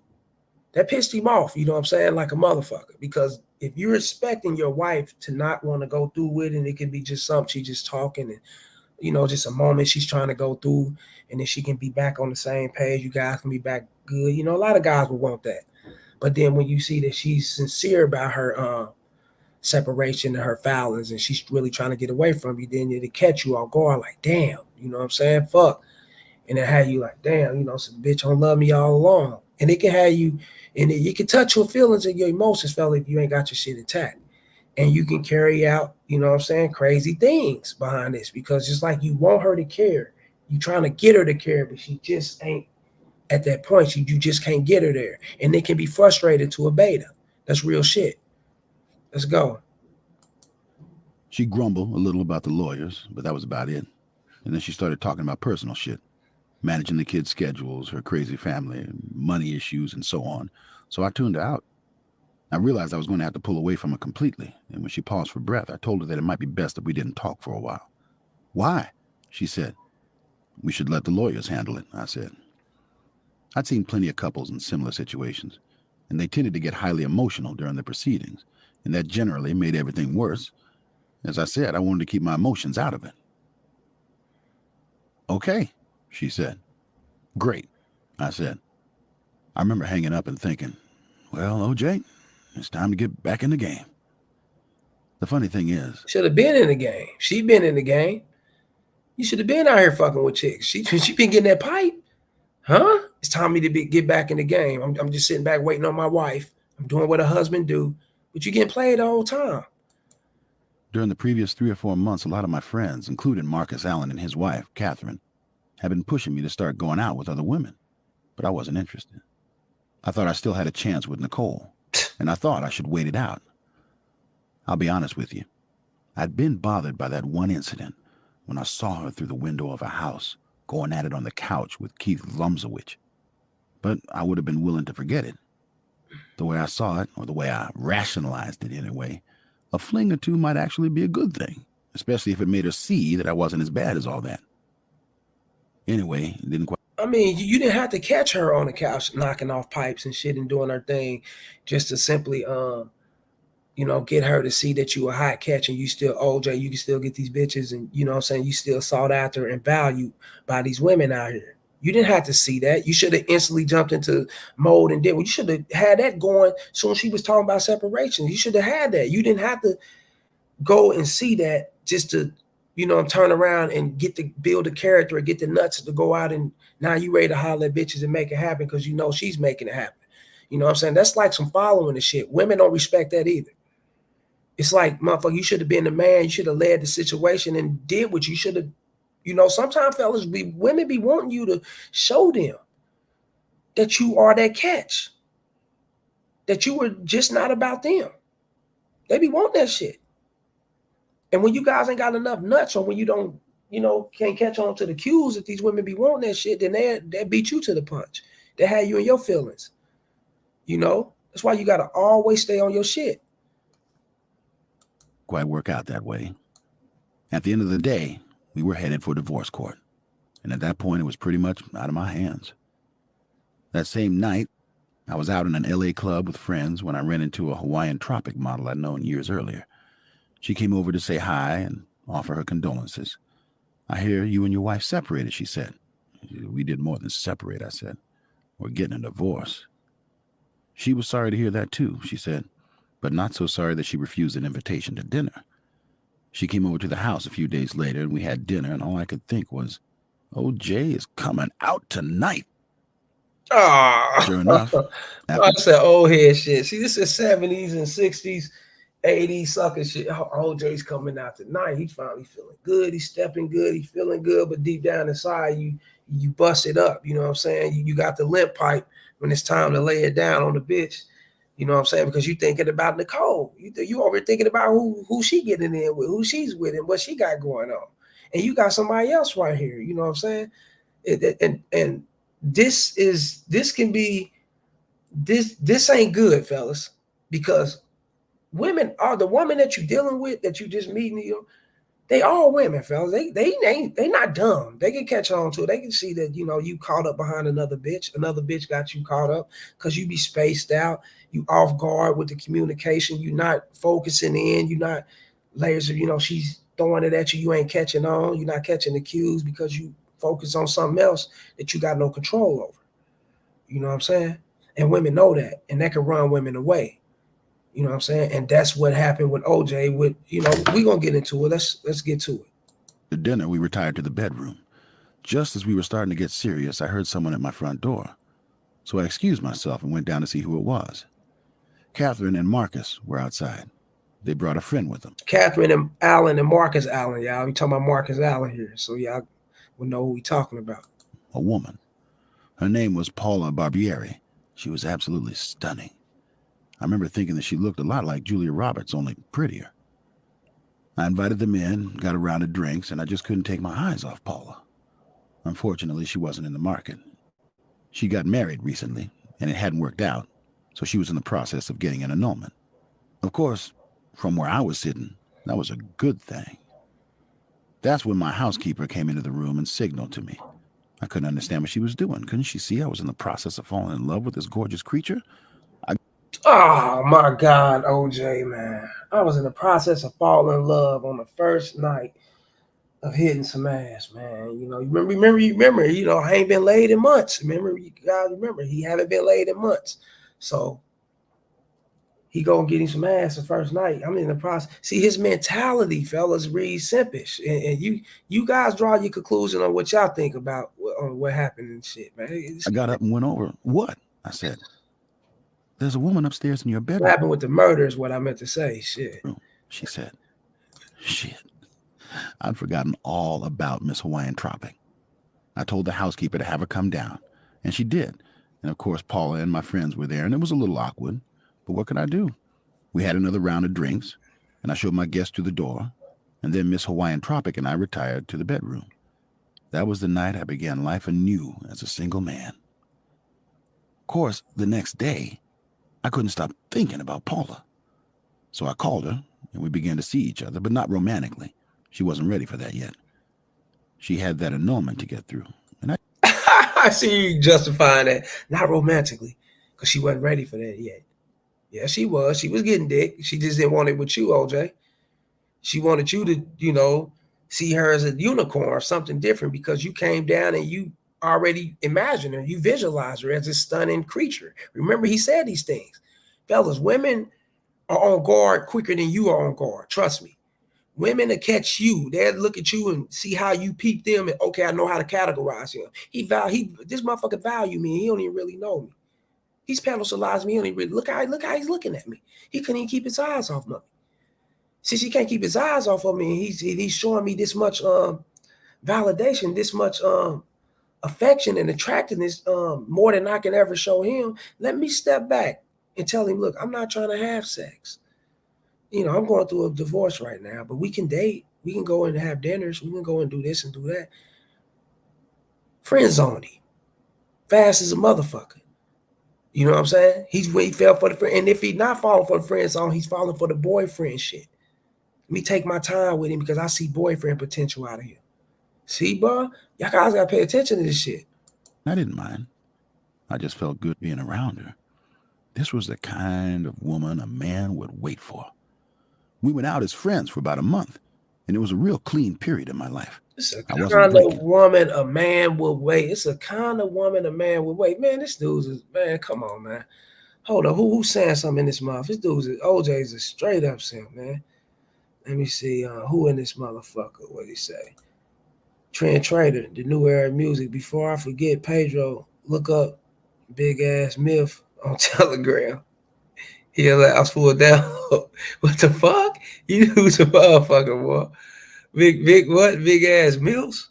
Speaker 1: That pissed him off, you know what I'm saying? Like a motherfucker. Because if you're expecting your wife to not want to go through with it, and it can be just something she just talking and just a moment she's trying to go through, and then she can be back on the same page. You guys can be back good. A lot of guys would want that. But then when you see that she's sincere about her separation and her foulings, and she's really trying to get away from you, then it'll catch you off guard. Like, damn, you know what I'm saying? Fuck. And it had you like, damn, some bitch don't love me all along. And it can have you, and it can touch your feelings and your emotions, fella, if you ain't got your shit intact. And you can carry out, crazy things behind this, because just like you want her to care, you trying to get her to care, but she just ain't at that point. You just can't get her there. And it can be frustrated to a beta. That's real shit. Let's go.
Speaker 2: She grumbled a little about the lawyers, but that was about it. And then she started talking about personal shit, managing the kids' schedules, her crazy family, money issues, and so on. So I tuned her out. I realized I was going to have to pull away from her completely, and when she paused for breath, I told her that it might be best if we didn't talk for a while. Why? She said. We should let the lawyers handle it, I said. I'd seen plenty of couples in similar situations, and they tended to get highly emotional during the proceedings, and that generally made everything worse. As I said, I wanted to keep my emotions out of it. Okay, she said. Great, I said. I remember hanging up and thinking, well, OJ, it's time to get back in the game. The funny thing is,
Speaker 1: Should have been in the game. She been in the game. You should have been out here fucking with chicks. She been getting that pipe. Huh? It's time me to get back in the game. I'm just sitting back waiting on my wife. I'm doing what a husband do. But you getting played the whole time.
Speaker 2: during the previous 3 or 4 months, a lot of my friends, including Marcus Allen and his wife, Catherine, had been pushing me to start going out with other women. But I wasn't interested. I thought I still had a chance with Nicole, and I thought I should wait it out. I'll be honest with you. I'd been bothered by that one incident when I saw her through the window of a house going at it on the couch with Keith Lumsowich. But I would have been willing to forget it. The way I saw it, or the way I rationalized it anyway, a fling or two might actually be a good thing, especially if it made her see that I wasn't as bad as all that. Anyway, it didn't quite.
Speaker 1: I mean, you didn't have to catch her on the couch knocking off pipes and shit and doing her thing just to simply get her to see that you a hot catch and you still OJ, you can still get these bitches, and you know what I'm saying, you still sought after and valued by these women out here. You didn't have to see that. You should have instantly jumped into mode and did. You should have had that going soon as she was talking about separation. You should have had that. You didn't have to go and see that just to, turn around and get to build a character or get the nuts to go out and now you ready to holler at bitches and make it happen because you know she's making it happen. You know what I'm saying? That's like some following and shit. Women don't respect that either. It's like, motherfucker, you should have been the man. You should have led the situation and did what you should have. Sometimes fellas, women be wanting you to show them that you are that catch, that you were just not about them. They be wanting that shit. And when you guys ain't got enough nuts, or when you don't, can't catch on to the cues that these women be wanting that shit, then they beat you to the punch. They have you in your feelings. That's why you gotta always stay on your shit.
Speaker 2: Quite work out that way. At the end of the day, we were headed for divorce court, and at that point it was pretty much out of my hands. That same night, I was out in an LA club with friends when I ran into a Hawaiian tropic model I'd known years earlier. She came over to say hi, and offer her condolences. I hear you and your wife separated, she said. We did more than separate, I said. We're getting a divorce. She was sorry to hear that too, she said, but not so sorry that she refused an invitation to dinner. She came over to the house a few days later and we had dinner, and all I could think was, OJ is coming out tonight.
Speaker 1: Ah,
Speaker 2: Sure enough, after
Speaker 1: that's that old head shit. See, this is 70s and 60s, 80s sucker shit. OJ's coming out tonight. He's finally feeling good. He's stepping good. He's feeling good, but deep down inside, you bust it up. You know what I'm saying? You got the limp pipe when it's time to lay it down on the bitch. You know what I'm saying? Because you thinking about Nicole. You over thinking about who she getting in with, who she's with, and what she got going on. And you got somebody else right here. You know what I'm saying? And this can be this ain't good, fellas, because women are the woman that you're dealing with, that you just meeting. They all women, fellas. They not dumb. They can catch on to it. They can see that you caught up behind another bitch. Another bitch got you caught up because you be spaced out. You off guard with the communication. You not focusing in. You not layers of she's throwing it at you. You ain't catching on. You're not catching the cues because you focus on something else that you got no control over. You know what I'm saying? And women know that, and that can run women away. You know what I'm saying? And that's what happened with OJ. We gonna get into it. Let's get to it.
Speaker 2: the dinner, we retired to the bedroom. Just as we were starting to get serious, I heard someone at my front door. So I excused myself and went down to see who it was. Catherine and Marcus were outside. They brought a friend with them.
Speaker 1: Catherine and Allen and Marcus Allen, y'all. We talking about Marcus Allen here, so y'all will know who we talking about.
Speaker 2: A woman. Her name was Paula Barbieri. She was absolutely stunning. I remember thinking that she looked a lot like Julia Roberts, only prettier. I invited them in, got a round of drinks, and I just couldn't take my eyes off Paula. Unfortunately, she wasn't in the market. She got married recently, and it hadn't worked out, so she was in the process of getting an annulment. Of course, from where I was sitting, that was a good thing. That's when my housekeeper came into the room and signaled to me. I couldn't understand what she was doing. Couldn't she see I was in the process of falling in love with this gorgeous creature?
Speaker 1: Oh my God, OJ, man. I was in the process of falling in love on the first night of hitting some ass, man. You remember, I ain't been laid in months. Remember, you guys remember, he haven't been laid in months. So he gonna get him some ass the first night. I'm in the process. See, his mentality, fellas, reads simpish. And you guys draw your conclusion on what y'all think about on what happened and shit, man.
Speaker 2: I got up and went over. What? I said. There's a woman upstairs in your
Speaker 1: What
Speaker 2: bedroom,
Speaker 1: happened with the murder is what I meant to say. Shit.
Speaker 2: she said. Shit. I'd forgotten all about Miss Hawaiian Tropic. I told the housekeeper to have her come down, and she did. And of course, Paula and my friends were there, and it was a little awkward. But what could I do? We had another round of drinks, and I showed my guests to the door, and then Miss Hawaiian Tropic and I retired to the bedroom. That was the night I began life anew as a single man. Of course, the next day, I couldn't stop thinking about Paula. So I called her, and we began to see each other, but not romantically. She wasn't ready for that yet. She had that annulment to get through, and
Speaker 1: I see you justifying that. Not romantically, because she wasn't ready for that yet. Yeah, she was. She was getting dick. She just didn't want it with you, OJ. She wanted you to, see her as a unicorn or something different because you came down and you already imagined her. You visualized her as a stunning creature. Remember, he said these things. Fellas, women are on guard quicker than you are on guard. Trust me. Women will catch you. They'll look at you and see how you peep them. And okay, I know how to categorize him. This motherfucker value me. He don't even really know me. He's pedestalized me. He don't even really look how he's looking at me. He couldn't even keep his eyes off me. Since he can't keep his eyes off of me, he's showing me this much validation, this much affection and attractiveness, more than I can ever show him. Let me step back and tell him, look, I'm not trying to have sex. I'm going through a divorce right now, but we can date. We can go and have dinners. We can go and do this and do that. Friend zone him. Fast as a motherfucker. You know what I'm saying? He fell for the friend. And if he's not falling for the friend zone, he's falling for the boyfriend shit. Let me take my time with him because I see boyfriend potential out of him. See, bro? Y'all guys got to pay attention to this shit.
Speaker 2: I didn't mind. I just felt good being around her. This was the kind of woman a man would wait for. We went out as friends for about a month, and it was a real clean period in my life.
Speaker 1: It's a
Speaker 2: I wasn't
Speaker 1: kind of
Speaker 2: drinking.
Speaker 1: woman a man will wait. It's a kind of woman a man will wait. Man, this dude's man. Come on, man. Hold on. Who's saying something in this mouth? This dude's OJ's a straight up simp, man. Let me see. Who in this motherfucker? What he say? Trend Trader, the new era of music. Before I forget, Pedro, look up Big Ass Myth on Telegram. He allows for a down. What the fuck? You who's a motherfucker, boy? Big what? Big ass mills?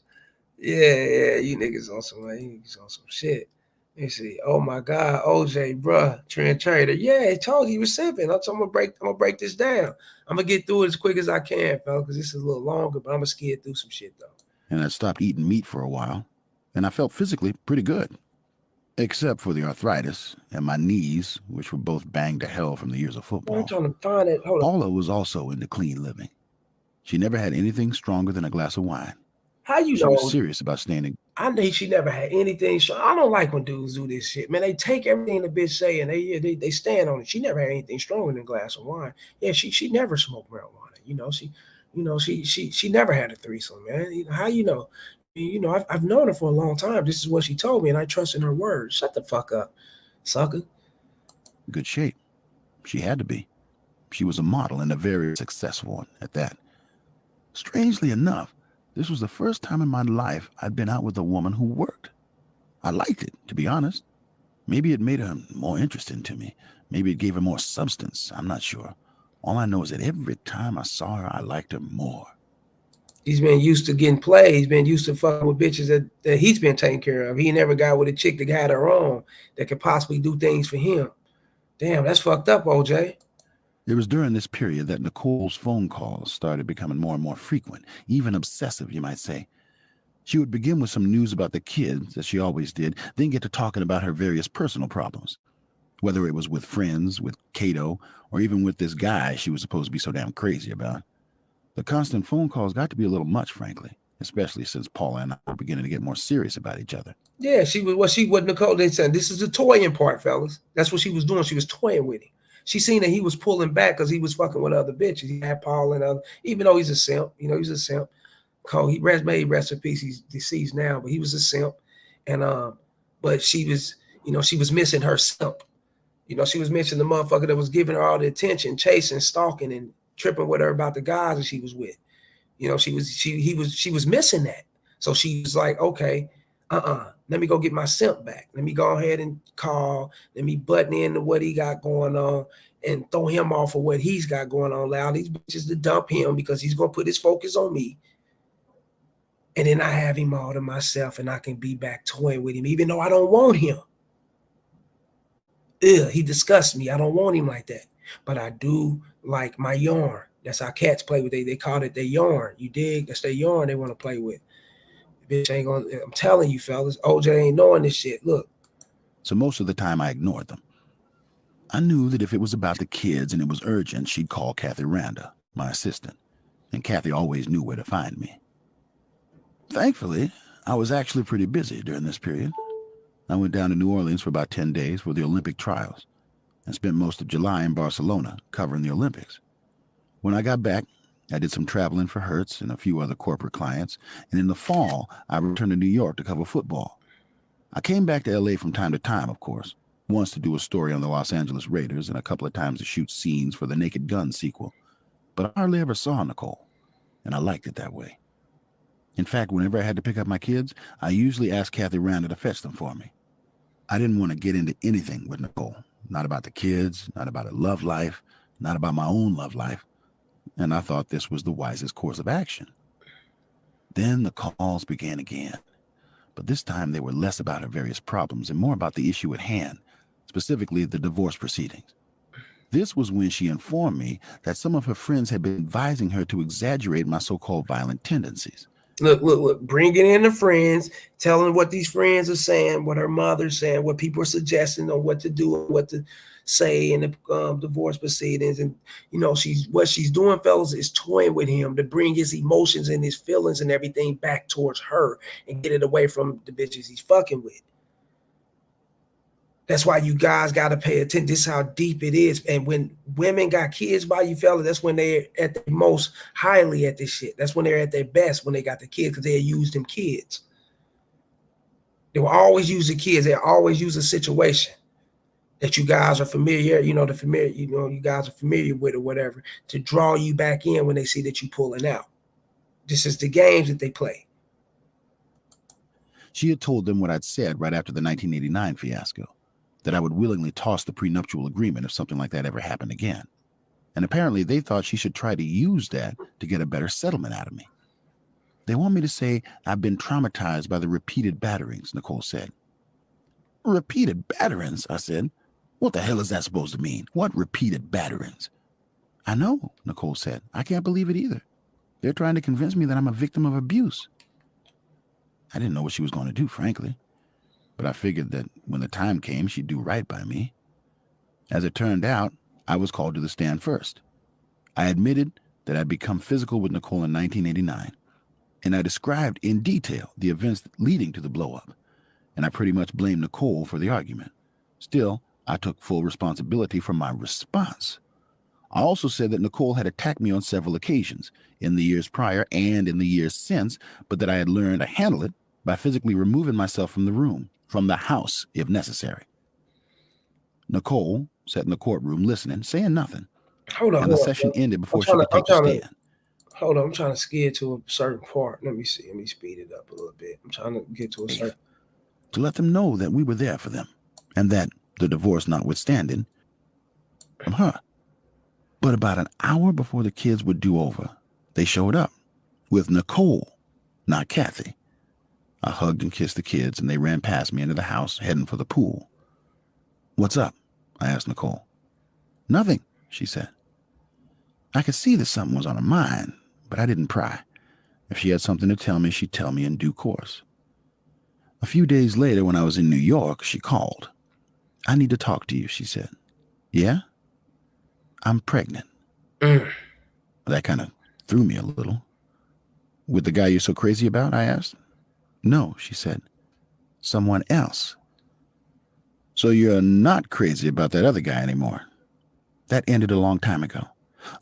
Speaker 1: Yeah, you niggas on some you niggas on some shit. Let me see. Oh my God, OJ, bruh, Trend Trader. Yeah, I told you was simping. I'm gonna break this down. I'm gonna get through it as quick as I can, fella, because this is a little longer, but I'm gonna skid through some shit though.
Speaker 2: And I'd stopped eating meat for a while, and I felt physically pretty good. Except for the arthritis and my knees, which were both banged to hell from the years of
Speaker 1: I'm
Speaker 2: football.
Speaker 1: trying to find it. Hold on.
Speaker 2: Paula was also into clean living. She never had anything stronger than a glass of wine.
Speaker 1: How you
Speaker 2: She was
Speaker 1: know?
Speaker 2: serious about staying in.
Speaker 1: I know she never had anything. So I don't like when dudes do this shit, man. They take everything the bitch say and they stand on it. She never had anything stronger than a glass of wine. Yeah, she never smoked marijuana. She never had a threesome, man. How you know? I've known her for a long time. This is what she told me, and I trust in her words. Shut the fuck up, sucker.
Speaker 2: Good shape. She had to be. She was a model and a very successful one at that. Strangely enough, this was the first time in my life I'd been out with a woman who worked. I liked it, to be honest. Maybe it made her more interesting to me. Maybe it gave her more substance. I'm not sure. All I know is that every time I saw her, I liked her more.
Speaker 1: He's been used to getting played. He's been used to fucking with bitches that he's been taking care of. He never got with a chick that had her own that could possibly do things for him. Damn, that's fucked up, OJ.
Speaker 2: It was during this period that Nicole's phone calls started becoming more and more frequent, even obsessive, you might say. She would begin with some news about the kids, as she always did, then get to talking about her various personal problems. Whether it was with friends, with Cato, or even with this guy she was supposed to be so damn crazy about. The constant phone calls got to be a little much, frankly, especially since Paula and I were beginning to get more serious about each other.
Speaker 1: Yeah, what Nicole they said. This is the toying part, fellas. That's what she was doing. She was toying with him. She seen that he was pulling back because he was fucking with other bitches. He had Paul and other, even though he's a simp, he's a simp. Cole, made rest in peace. He's deceased now, but he was a simp. And but she was missing her simp. She was missing the motherfucker that was giving her all the attention, chasing, stalking, and tripping with her about the guys that she was with. She was missing that. So she was like, okay, let me go get my simp back. Let me go ahead and call. Let me button into what he got going on and throw him off of what he's got going on. Allow these bitches to dump him because he's gonna put his focus on me. And then I have him all to myself and I can be back toying with him, even though I don't want him. He disgusts me. I don't want him like that. But I do like my yarn. That's how cats play with. They call it their yarn. You dig? That's their yarn they want to play with. Bitch ain't gonna. I'm telling you, fellas, OJ ain't knowing this shit. Look.
Speaker 2: So most of the time I ignored them. I knew that if it was about the kids and it was urgent, she'd call Kathy Randa, my assistant, and Kathy always knew where to find me. Thankfully, I was actually pretty busy during this period. I went down to New Orleans for about 10 days for the Olympic trials and spent most of July in Barcelona covering the Olympics. When I got back, I did some traveling for Hertz and a few other corporate clients, and in the fall, I returned to New York to cover football. I came back to LA from time to time, of course, once to do a story on the Los Angeles Raiders and a couple of times to shoot scenes for the Naked Gun sequel. But I hardly ever saw Nicole, and I liked it that way. In fact, whenever I had to pick up my kids, I usually asked Kathy Randa to fetch them for me. I didn't want to get into anything with Nicole, not about the kids, not about her love life, not about my own love life, and I thought this was the wisest course of action. Then the calls began again, but this time they were less about her various problems and more about the issue at hand, specifically the divorce proceedings. This was when she informed me that some of her friends had been advising her to exaggerate my so-called violent tendencies.
Speaker 1: Look. Bringing in the friends, telling what these friends are saying, what her mother's saying, what people are suggesting on what to do and what to say in the divorce proceedings. And, what she's doing, fellas, is toying with him to bring his emotions and his feelings and everything back towards her and get it away from the bitches he's fucking with. That's why you guys got to pay attention. This is how deep it is. And when women got kids by you, fella, that's when they're at the most highly at this shit. That's when they're at their best, when they got the kids, because they use them kids. They will always use the kids. They always use a situation that you guys are familiar, you guys are familiar with or whatever, to draw you back in when they see that you pulling out. This is the games that they play.
Speaker 2: She had told them what I'd said right after the 1989 fiasco, that I would willingly toss the prenuptial agreement if something like that ever happened again. And apparently they thought she should try to use that to get a better settlement out of me. They want me to say I've been traumatized by the repeated batterings, Nicole said. Repeated batterings, I said. What the hell is that supposed to mean? What repeated batterings? I know, Nicole said. I can't believe it either. They're trying to convince me that I'm a victim of abuse. I didn't know what she was going to do, frankly. But I figured that when the time came, she'd do right by me. As it turned out, I was called to the stand first. I admitted that I'd become physical with Nicole in 1989, and I described in detail the events leading to the blow-up, and I pretty much blamed Nicole for the argument. Still, I took full responsibility for my response. I also said that Nicole had attacked me on several occasions, in the years prior and in the years since, but that I had learned to handle it by physically removing myself from the room, from the house, if necessary. Nicole sat in the courtroom listening, saying nothing. And the session ended before she could take the stand.
Speaker 1: Hold on, I'm trying to skid to a certain part. Let me see. Let me speed it up a little bit. I'm trying to get to a certain...
Speaker 2: To let them know that we were there for them, and that, the divorce notwithstanding, from her. But about an hour before the kids were due over, they showed up, with Nicole, not Kathy. I hugged and kissed the kids, and they ran past me into the house, heading for the pool. What's up? I asked Nicole. Nothing, she said. I could see that something was on her mind, but I didn't pry. If she had something to tell me, she'd tell me in due course. A few days later, when I was in New York, she called. I need to talk to you, she said. Yeah? I'm pregnant. That kind of threw me a little. With the guy you're so crazy about, I asked. No, she said. Someone else. So you're not crazy about that other guy anymore? That ended a long time ago.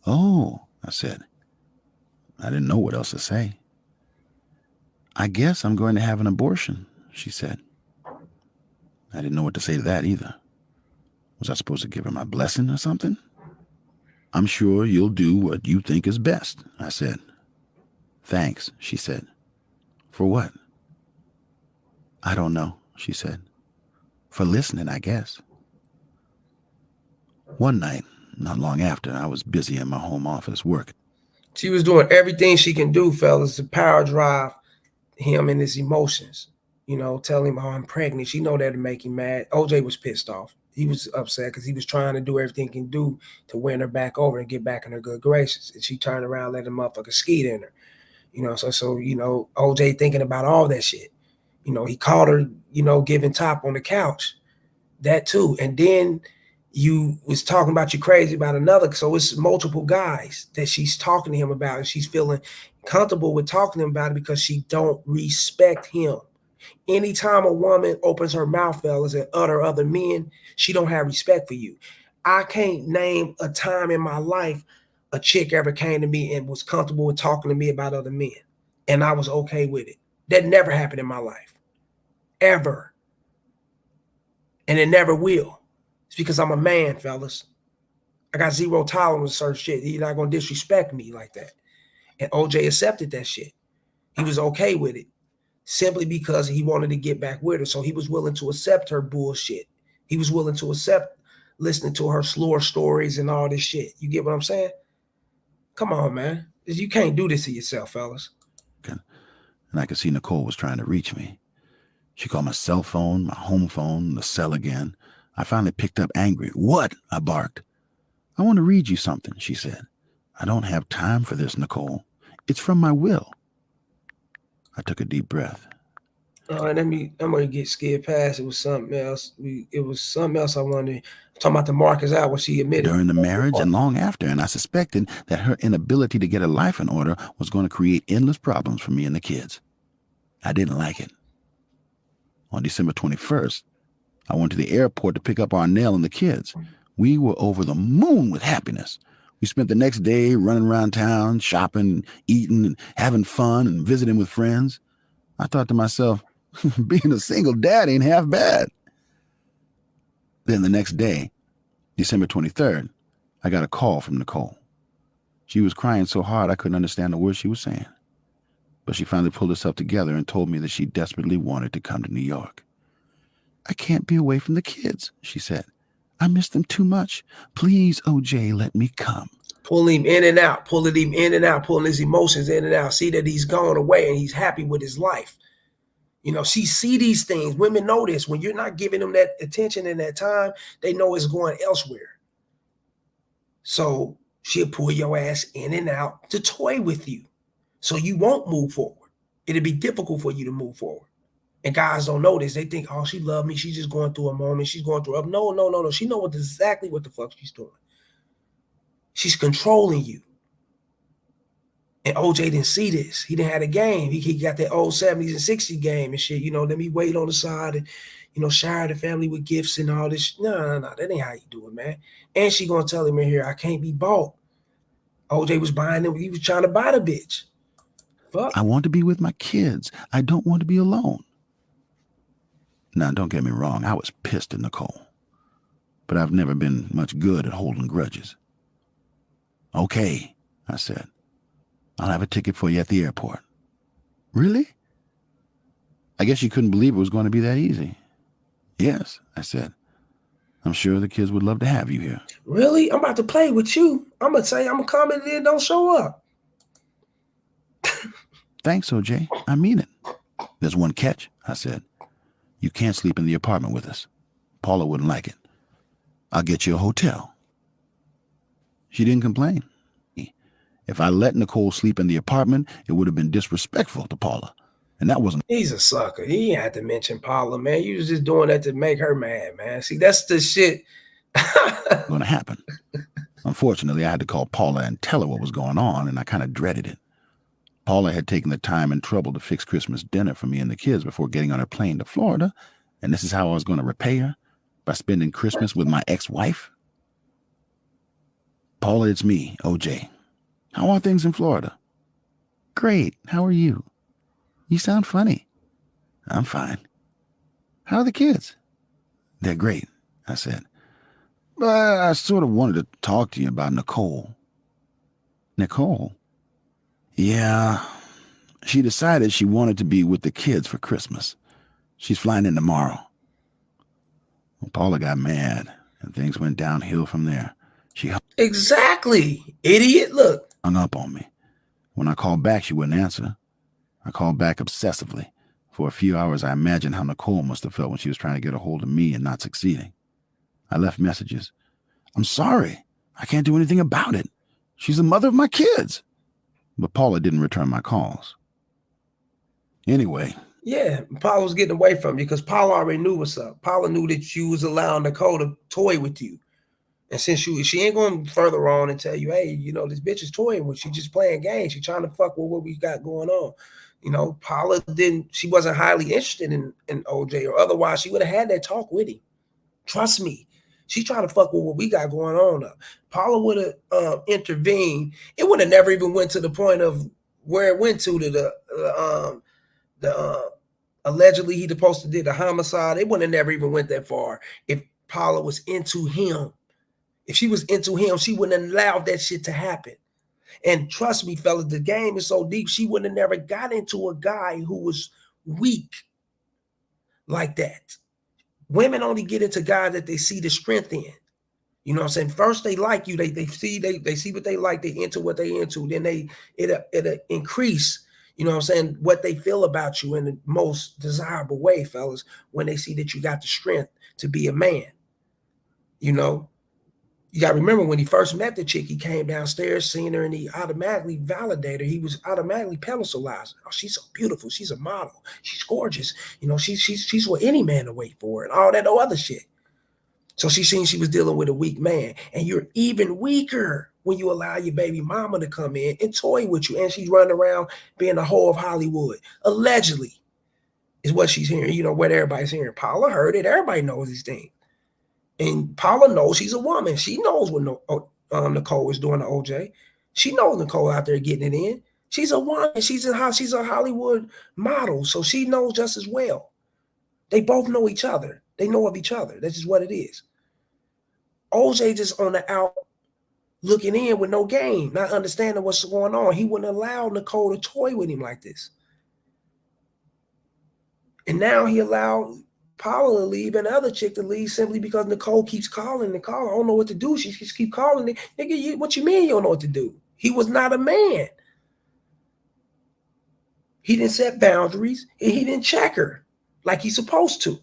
Speaker 2: Oh, I said. I didn't know what else to say. I guess I'm going to have an abortion, she said. I didn't know what to say to that either. Was I supposed to give her my blessing or something? I'm sure you'll do what you think is best, I said. Thanks, she said. For what? I don't know, she said. For listening, I guess. One night, not long after, I was busy in my home office working.
Speaker 1: She was doing everything she can do, fellas, to power drive him and his emotions. Tell him, oh, I'm pregnant. She know that'd make him mad. OJ was pissed off. He was upset because he was trying to do everything he can do to win her back over and get back in her good graces. And she turned around, let the motherfucker skeet in her. OJ thinking about all that shit. He caught her, giving top on the couch. That too. And then you was talking about you crazy about another. So it's multiple guys that she's talking to him about, and she's feeling comfortable with talking to him about it because she don't respect him. Anytime a woman opens her mouth, fellas, and utter other men, she don't have respect for you. I can't name a time in my life a chick ever came to me and was comfortable with talking to me about other men, and I was okay with it. That never happened in my life, ever, and it never will. It's because I'm a man, fellas. I got zero tolerance for certain shit. You're not gonna disrespect me like that. And OJ accepted that shit. He was okay with it, simply because he wanted to get back with her. So he was willing to accept her bullshit. He was willing to accept listening to her slur stories and all this shit. You get what I'm saying? Come on, man. You can't do this to yourself, fellas.
Speaker 2: And I could see Nicole was trying to reach me. She called my cell phone, my home phone, the cell again. I finally picked up angry. What? I barked. I want to read you something, she said. I don't have time for this, Nicole. It's from my will. I took a deep breath.
Speaker 1: All right, I'm gonna get scared past. It was something else. It was something else I wanted. I'm talking about the Marcus out when she admitted
Speaker 2: during the marriage and long after, and I suspected that her inability to get her life in order was going to create endless problems for me and the kids. I didn't like it. On December 21st, I went to the airport to pick up Arnell and the kids. We were over the moon with happiness. We spent the next day running around town, shopping, eating, and having fun and visiting with friends. I thought to myself, being a single dad ain't half bad. Then the next day, December 23rd, I got a call from Nicole. She was crying so hard I couldn't understand the words she was saying. But she finally pulled herself together and told me that she desperately wanted to come to New York. I can't be away from the kids, she said. I miss them too much. Please, OJ, let me come.
Speaker 1: Pulling him in and out, pulling him in and out, pulling his emotions in and out. See that he's gone away and he's happy with his life. You know, she see these things. Women know this. When you're not giving them that attention and that time, they know it's going elsewhere. So she'll pull your ass in and out to toy with you. So you won't move forward. It'll be difficult for you to move forward. And guys don't know this. They think, oh, she love me. She's just going through a moment. She's going through up. No. She know exactly what the fuck she's doing. She's controlling you. And OJ didn't see this. He didn't have a game. He got that old 70s and 60s game and shit. You know, let me wait on the side and, you know, shower the family with gifts and all this. No. That ain't how you do it, man. And she gonna tell him in here, I can't be bought. OJ was buying them. He was trying to buy the bitch. Fuck.
Speaker 2: I want to be with my kids. I don't want to be alone. Now, don't get me wrong. I was pissed at Nicole. But I've never been much good at holding grudges. Okay, I said. I'll have a ticket for you at the airport. Really? I guess you couldn't believe it was going to be that easy. Yes, I said. I'm sure the kids would love to have you here.
Speaker 1: Really? I'm about to play with you. I'm going to say I'm going to come and then don't show up.
Speaker 2: Thanks, OJ. I mean it. There's one catch, I said. You can't sleep in the apartment with us. Paula wouldn't like it. I'll get you a hotel. She didn't complain. If I let Nicole sleep in the apartment, it would have been disrespectful to Paula. And that wasn't...
Speaker 1: He's a sucker. He had to mention Paula, man. You was just doing that to make her mad, man. See, that's the shit.
Speaker 2: going to happen. Unfortunately, I had to call Paula and tell her what was going on, and I kind of dreaded it. Paula had taken the time and trouble to fix Christmas dinner for me and the kids before getting on her plane to Florida, and this is how I was going to repay her? By spending Christmas with my ex-wife? Paula, it's me, OJ. How are things in Florida? Great. How are you? You sound funny. I'm fine. How are the kids? They're great, I said. But I sort of wanted to talk to you about Nicole. Nicole? Yeah. She decided she wanted to be with the kids for Christmas. She's flying in tomorrow. Well, Paula got mad, and things went downhill from there. She
Speaker 1: Exactly. Idiot. Look.
Speaker 2: hung up on me. When I called back, she wouldn't answer. I called back obsessively. For a few hours, I imagined how Nicole must have felt when she was trying to get a hold of me and not succeeding. I left messages. I'm sorry. I can't do anything about it. She's the mother of my kids. But Paula didn't return my calls. Anyway.
Speaker 1: Yeah, Paula was getting away from you because Paula already knew what's up. Paula knew that you was allowing Nicole to toy with you. And since she ain't going further on and tell you, hey, you know, this bitch is toying with you, just playing games. She's trying to fuck with what we got going on. You know, Paula she wasn't highly interested in OJ, or otherwise she would have had that talk with him. Trust me. She trying to fuck with what we got going on up. Paula would have intervened. It would have never even went to the point of where it went to the allegedly he supposed to did the homicide. It would have never even went that far if Paula was into him. If she was into him, she wouldn't have allowed that shit to happen. And trust me, fellas, the game is so deep, she wouldn't have never got into a guy who was weak like that. Women only get into guys that they see the strength in. You know what I'm saying? First, they like you. They see what they like. They into what they into. Then it'll increase, you know what I'm saying, what they feel about you in the most desirable way, fellas, when they see that you got the strength to be a man. You know? You got to remember when he first met the chick, he came downstairs, seen her, and he automatically validated her. He was automatically pedestalized. Oh, she's so beautiful. She's a model. She's gorgeous. You know, she's what any man to wait for and all that other shit. So she seen she was dealing with a weak man. And you're even weaker when you allow your baby mama to come in and toy with you. And she's running around being the whore of Hollywood, allegedly. is what she's hearing. You know, what everybody's hearing. Paula heard it. Everybody knows these things. And Paula knows she's a woman. She knows what Nicole is doing to OJ. She knows Nicole out there getting it in. She's a woman. She's a Hollywood model, so she knows just as well. They both know each other. They know of each other. That's just what it is. OJ just on the out looking in with no game, not understanding what's going on. He wouldn't allow Nicole to toy with him like this. And now he allowed Paula to leave and the other chick to leave simply because Nicole keeps calling and calling. I don't know what to do. She just keeps calling. Nigga, what you mean you don't know what to do? He was not a man. He didn't set boundaries and he didn't check her like he's supposed to.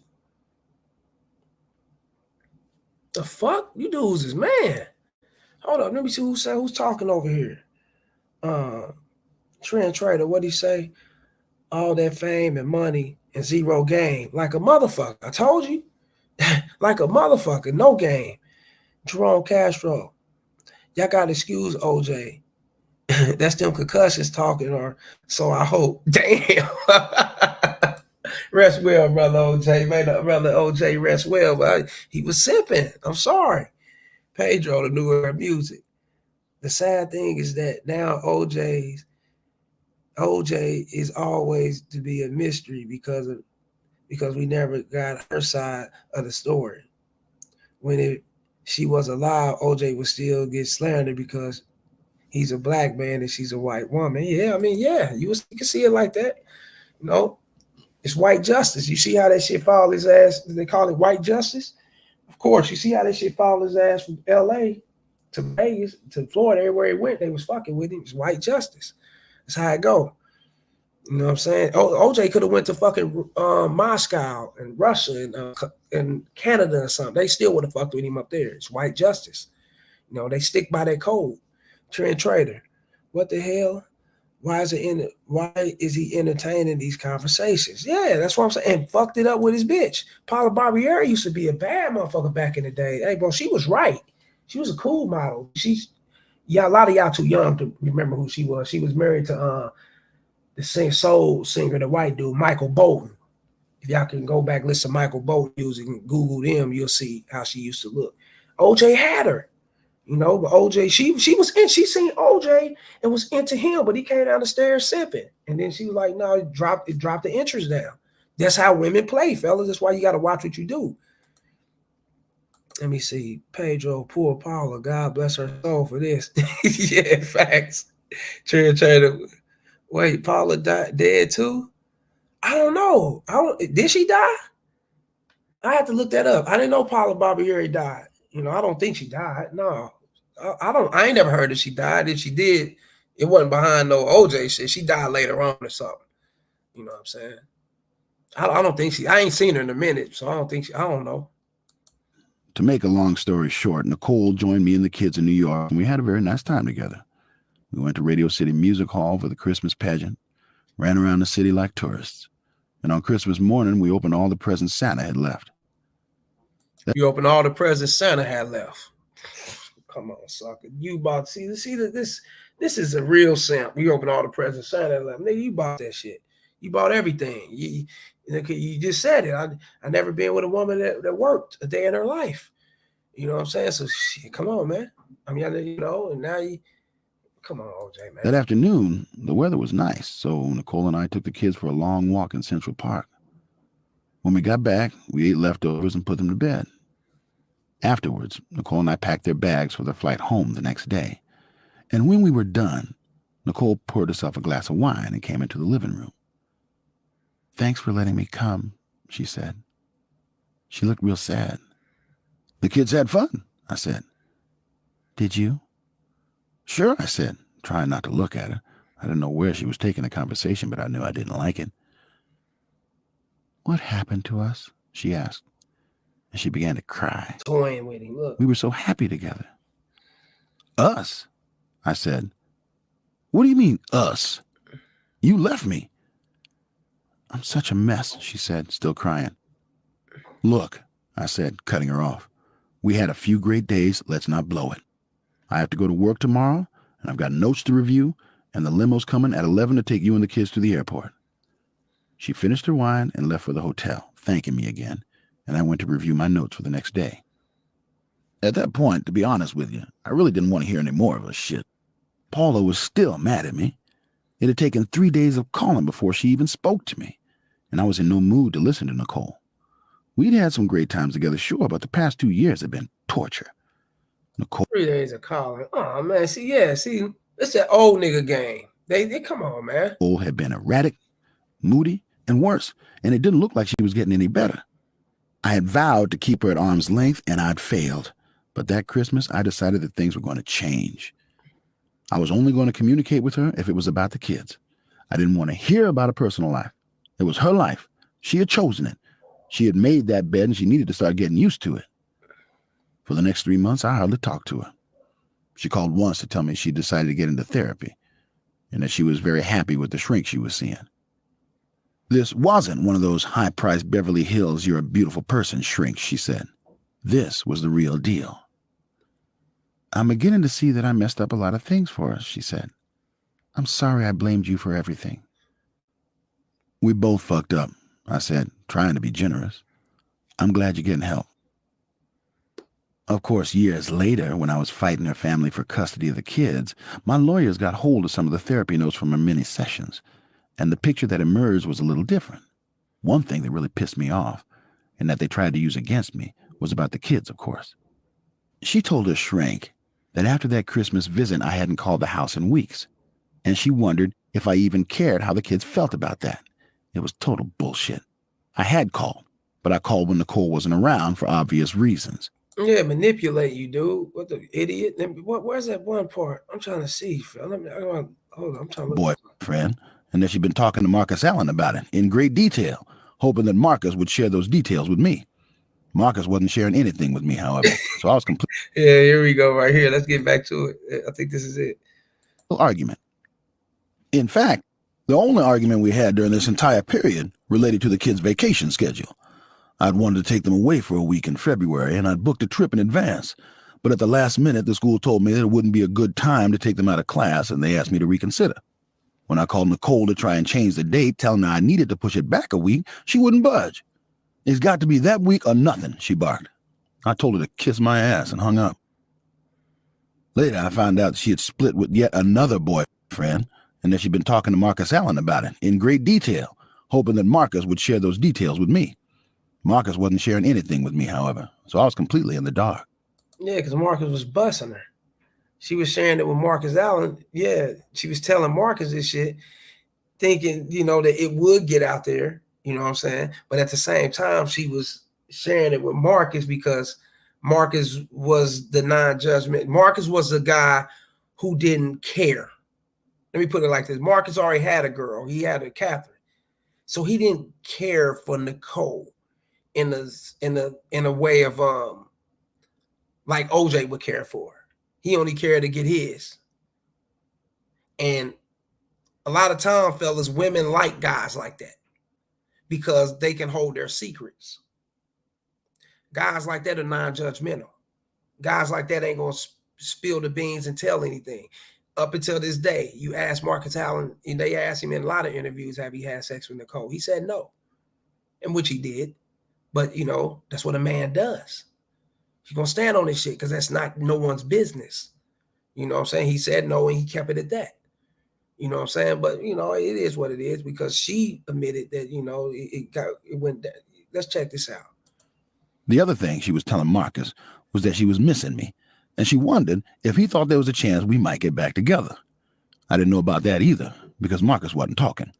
Speaker 1: The fuck? You dudes is man. Hold up, let me see who's talking over here. Trent Trader, what'd he say? All that fame and money and zero game. Like a motherfucker. I told you. Like a motherfucker. No game. Jerome Castro. Y'all gotta excuse OJ. That's them concussions talking, or so I hope. Damn. Rest well, brother OJ. May the brother OJ rest well, but he was sipping. I'm sorry. Pedro, the new era music. The sad thing is that now OJ is always to be a mystery because we never got her side of the story. When she was alive, OJ would still get slandered because he's a black man and she's a white woman. Yeah, I mean, yeah, you can see it like that. You know, it's white justice. You see how that shit followed his ass? They call it white justice. Of course, you see how that shit followed his ass from L.A. to Vegas to Florida. Everywhere he went, they was fucking with him. It's white justice. That's how it go. You know what I'm saying? OJ could have went to fucking Moscow and Russia and Canada or something. They still would have fucked with him up there. It's white justice. You know, they stick by their code. Trend Trader. What the hell? Why is he entertaining these conversations? Yeah, that's what I'm saying. And fucked it up with his bitch. Paula Barbieri used to be a bad motherfucker back in the day. Hey, bro, she was right. She was a cool model. A lot of y'all too young to remember who she was. She was married to the soul singer, the white dude, Michael Bolton. If y'all can go back, listen to Michael Bolton music and Google them, you'll see how she used to look. OJ had her. You know, but OJ, she seen OJ and was into him, but he came down the stairs sipping. And then she was like, no, it dropped the interest down. That's how women play, fellas. That's why you got to watch what you do. Let me see. Pedro, poor Paula. God bless her soul for this. Yeah, facts. Trader. Wait, Paula dead too? I don't know. Did she die? I had to look that up. I didn't know Paula Barbieri died. You know, I don't think she died. No. I ain't never heard that she died. If she did, it wasn't behind no OJ shit. She died later on or something. You know what I'm saying? I don't think I ain't seen her in a minute, so I don't know.
Speaker 2: To make a long story short, Nicole joined me and the kids in New York, and we had a very nice time together. We went to Radio City Music Hall for the Christmas pageant, ran around the city like tourists, and on Christmas morning, we opened all the presents Santa had left.
Speaker 1: You opened all the presents Santa had left. Come on, sucker. You bought, see that this is a real simp. You open all the presents Santa left. Nigga, you bought that shit. You bought everything. You just said it. I never been with a woman that worked a day in her life. You know what I'm saying? So shit, come on, man. I mean, you know, and now come on, OJ, man.
Speaker 2: That afternoon, the weather was nice, so Nicole and I took the kids for a long walk in Central Park. When we got back, we ate leftovers and put them to bed. Afterwards, Nicole and I packed their bags for their flight home the next day. And when we were done, Nicole poured herself a glass of wine and came into the living room. "Thanks for letting me come," she said. She looked real sad. "The kids had fun," I said. "Did you?" "Sure," I said, trying not to look at her. I didn't know where she was taking the conversation, but I knew I didn't like it. "What happened to us?" she asked. And she began to cry.
Speaker 1: Toying with him, look.
Speaker 2: We were so happy together. "Us?" I said. "What do you mean, us? You left me." "I'm such a mess," she said, still crying. "Look," I said, cutting her off. "We had a few great days. Let's not blow it. I have to go to work tomorrow, and I've got notes to review, and the limo's coming at 11 to take you and the kids to the airport." She finished her wine and left for the hotel, thanking me again, and I went to review my notes for the next day. At that point, to be honest with you, I really didn't want to hear any more of her shit. Paula was still mad at me. It had taken 3 days of calling before she even spoke to me, and I was in no mood to listen to Nicole. We'd had some great times together, sure, but the past 2 years had been torture. Nicole
Speaker 1: 3 days of calling. Oh man, see, it's that old nigga game. They come on, man.
Speaker 2: had been erratic, moody, and worse, and it didn't look like she was getting any better. I had vowed to keep her at arm's length, and I'd failed. But that Christmas, I decided that things were going to change. I was only going to communicate with her if it was about the kids. I didn't want to hear about her personal life. It was her life. She had chosen it. She had made that bed, and she needed to start getting used to it. For the next 3 months, I hardly talked to her. She called once to tell me she decided to get into therapy, and that she was very happy with the shrink she was seeing. This wasn't one of those high-priced Beverly Hills you're a beautiful person shrinks, she said. This was the real deal. I'm beginning to see that I messed up a lot of things for us, she said. I'm sorry I blamed you for everything. We both fucked up, I said, trying to be generous. I'm glad you're getting help. Of course, years later, when I was fighting her family for custody of the kids, my lawyers got hold of some of the therapy notes from her many sessions, and the picture that emerged was a little different. One thing that really pissed me off, and that they tried to use against me, was about the kids, of course. She told her shrink that after that Christmas visit I hadn't called the house in weeks, and she wondered if I even cared how the kids felt about that. It was total bullshit. I had called, but I called when Nicole wasn't around for obvious reasons.
Speaker 1: Yeah, manipulate you, dude. What the idiot? Where's that one part? I'm trying to see, Phil. Hold on, I'm trying to look.
Speaker 2: Boyfriend, and that she'd been talking to Marcus Allen about it in great detail, hoping that Marcus would share those details with me. Marcus wasn't sharing anything with me, however, so I was completely
Speaker 1: Yeah, here we go, right here. Let's get back to it. I think this is it.
Speaker 2: argument. In fact, the only argument we had during this entire period related to the kids' vacation schedule. I'd wanted to take them away for a week in February, and I'd booked a trip in advance. But at the last minute, the school told me that it wouldn't be a good time to take them out of class, and they asked me to reconsider. When I called Nicole to try and change the date, telling her I needed to push it back a week, she wouldn't budge. It's got to be that week or nothing, she barked. I told her to kiss my ass and hung up. Later, I found out that she had split with yet another boyfriend, and that she'd been talking to Marcus Allen about it in great detail, hoping that Marcus would share those details with me. Marcus wasn't sharing anything with me, however, so I was completely in the dark.
Speaker 1: Yeah, because Marcus was busting her. She was sharing it with Marcus Allen. Yeah, she was telling Marcus this shit, thinking, that it would get out there, you know what I'm saying? But at the same time, she was sharing it with Marcus because Marcus was the non-judgment. Marcus was the guy who didn't care. Let me put it like this. Marcus already had a girl. He had a Catherine. So he didn't care for Nicole in a way of like OJ would care for her. He only cared to get his. And a lot of time, fellas, women like guys like that because they can hold their secrets. Guys like that are non-judgmental. Guys like that ain't gonna spill the beans and tell anything. Up until this day, you ask Marcus Allen, and they asked him in a lot of interviews, have he had sex with Nicole? He said no, in which he did. But that's what a man does. He's gonna stand on this shit because that's not no one's business. You know what I'm saying? He said no, and he kept it at that. You know what I'm saying? But it is what it is because she admitted that it went down. Let's check this out.
Speaker 2: The other thing she was telling Marcus was that she was missing me, and she wondered if he thought there was a chance we might get back together. I didn't know about that either because Marcus wasn't talking,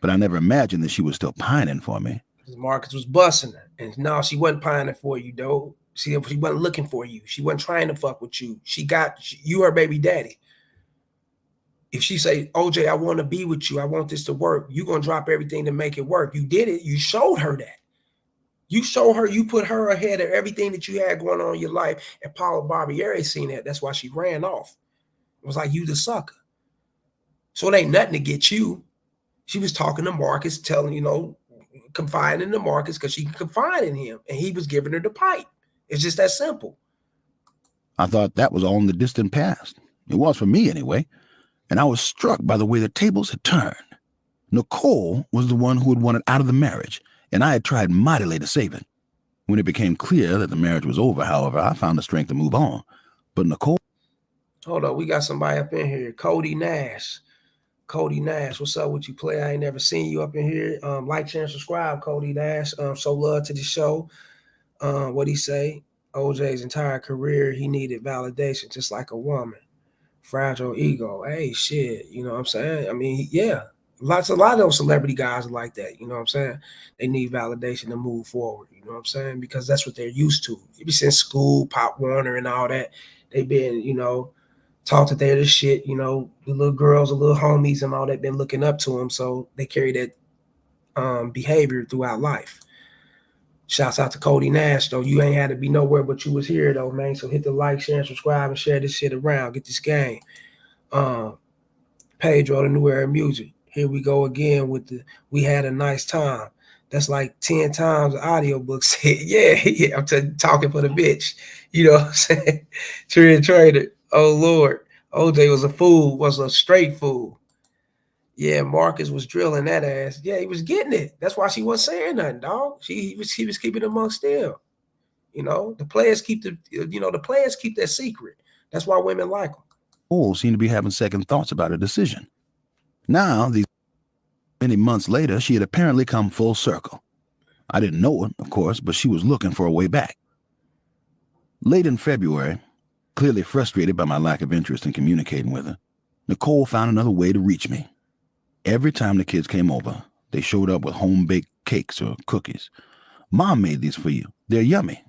Speaker 2: but I never imagined that she was still pining for me.
Speaker 1: Marcus was busting her, and no, she wasn't pining for you, though. She wasn't looking for you. She wasn't trying to fuck with you. You her baby daddy. If she say, OJ, I want to be with you, I want this to work, you're going to drop everything to make it work. You did it. You showed her that. You showed her, you put her ahead of everything that you had going on in your life. And Paula Barbieri seen that. That's why she ran off. It was like, you the sucker. So it ain't nothing to get you. She was talking to Marcus, confiding in the Marcus because she can confide in him. And he was giving her the pipe. It's just that simple.
Speaker 2: I thought that was all in the distant past. It was for me anyway. And I was struck by the way the tables had turned. Nicole was the one who had wanted out of the marriage, and I had tried mightily to save it. When it became clear that the marriage was over, however, I found the strength to move on. But Nicole...
Speaker 1: Hold on, we got somebody up in here. Cody Nash. Cody Nash, what's up with you, player? I ain't never seen you up in here. Like, share, and subscribe, Cody Nash. So love to the show. What he say? OJ's entire career, he needed validation, just like a woman. Fragile ego. Hey, shit. You know what I'm saying? I mean, yeah. A lot of those celebrity guys are like that. You know what I'm saying? They need validation to move forward. You know what I'm saying? Because that's what they're used to. Ever since school, Pop Warner, and all that, they've been, taught that they're the shit. The little girls, the little homies, and all that been looking up to them. So they carry that behavior throughout life. Shouts out to Cody Nash, though. You ain't had to be nowhere, but you was here, though, man. So hit the like, share, and subscribe, and share this shit around. Get this game. Um, Pedro, the New Era Music. Here we go again with the "We Had a Nice Time." That's like 10 times the audiobook said. Yeah, I'm talking for the bitch. You know what I'm saying? Trend Trader. Oh, Lord. OJ was a fool, was a straight fool. Yeah, Marcus was drilling that ass. Yeah, he was getting it. That's why she wasn't saying nothing, dog. He was keeping it amongst still. The players keep the players keep that secret. That's why women like them.
Speaker 2: seemed to be having second thoughts about her decision. Now, these many months later, she had apparently come full circle. I didn't know it, of course, but she was looking for a way back. Late in February, clearly frustrated by my lack of interest in communicating with her, Nicole found another way to reach me. Every time the kids came over, they showed up with home-baked cakes or cookies. "Mom made these for you. They're yummy."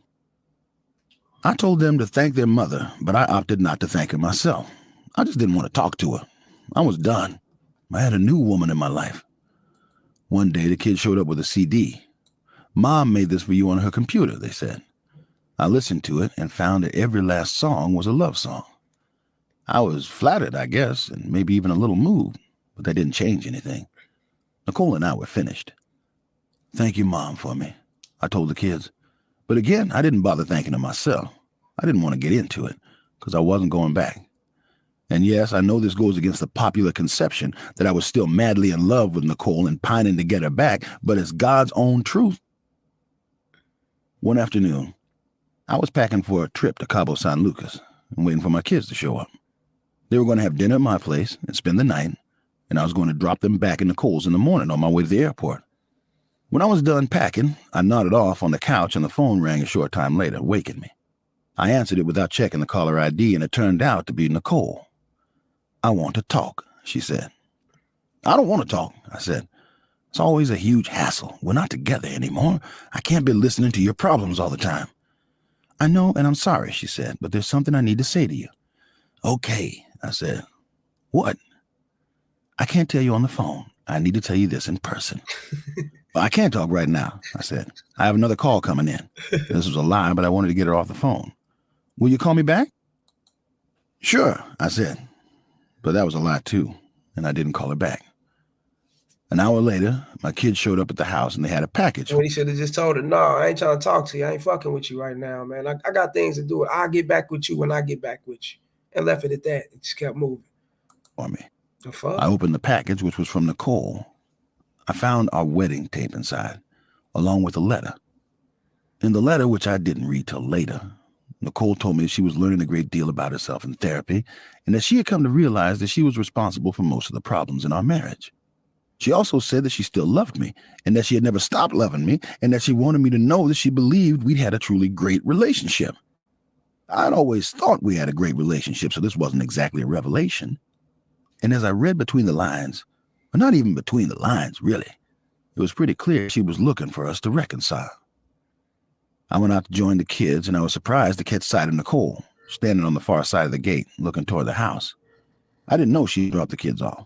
Speaker 2: I told them to thank their mother, but I opted not to thank her myself. I just didn't want to talk to her. I was done. I had a new woman in my life. One day, the kids showed up with a CD. "Mom made this for you on her computer," they said. I listened to it and found that every last song was a love song. I was flattered, I guess, and maybe even a little moved, but that didn't change anything. Nicole and I were finished. "Thank you, Mom, for me," I told the kids. But again, I didn't bother thanking her myself. I didn't want to get into it, because I wasn't going back. And yes, I know this goes against the popular conception that I was still madly in love with Nicole and pining to get her back, but it's God's own truth. One afternoon, I was packing for a trip to Cabo San Lucas and waiting for my kids to show up. They were going to have dinner at my place and spend the night, and I was going to drop them back in Nicole's in the morning on my way to the airport. When I was done packing, I nodded off on the couch and the phone rang a short time later, waking me. I answered it without checking the caller ID, and it turned out to be Nicole. "I want to talk," she said. "I don't want to talk," I said. "It's always a huge hassle. We're not together anymore. I can't be listening to your problems all the time." "I know, and I'm sorry," she said, "but there's something I need to say to you." "Okay," I said. "What?" "I can't tell you on the phone. I need to tell you this in person." "Well, I can't talk right now," I said. "I have another call coming in." This was a lie, but I wanted to get her off the phone. "Will you call me back?" "Sure," I said. But that was a lie, too, and I didn't call her back. An hour later, my kids showed up at the house, and they had a package.
Speaker 1: When he should have just told her, "No, I ain't trying to talk to you. I ain't fucking with you right now, man. I got things to do. I'll get back with you when I get back with you." And left it at that. It just kept moving.
Speaker 2: For me.
Speaker 1: The fuck?
Speaker 2: I opened the package, which was from Nicole. I found our wedding tape inside, along with a letter. In the letter, which I didn't read till later, Nicole told me she was learning a great deal about herself in therapy, and that she had come to realize that she was responsible for most of the problems in our marriage. She also said that she still loved me, and that she had never stopped loving me, and that she wanted me to know that she believed we'd had a truly great relationship. I'd always thought we had a great relationship, so this wasn't exactly a revelation. And as I read between the lines, or not even between the lines, really, it was pretty clear she was looking for us to reconcile. I went out to join the kids, and I was surprised to catch sight of Nicole, standing on the far side of the gate, looking toward the house. I didn't know she'd dropped the kids off.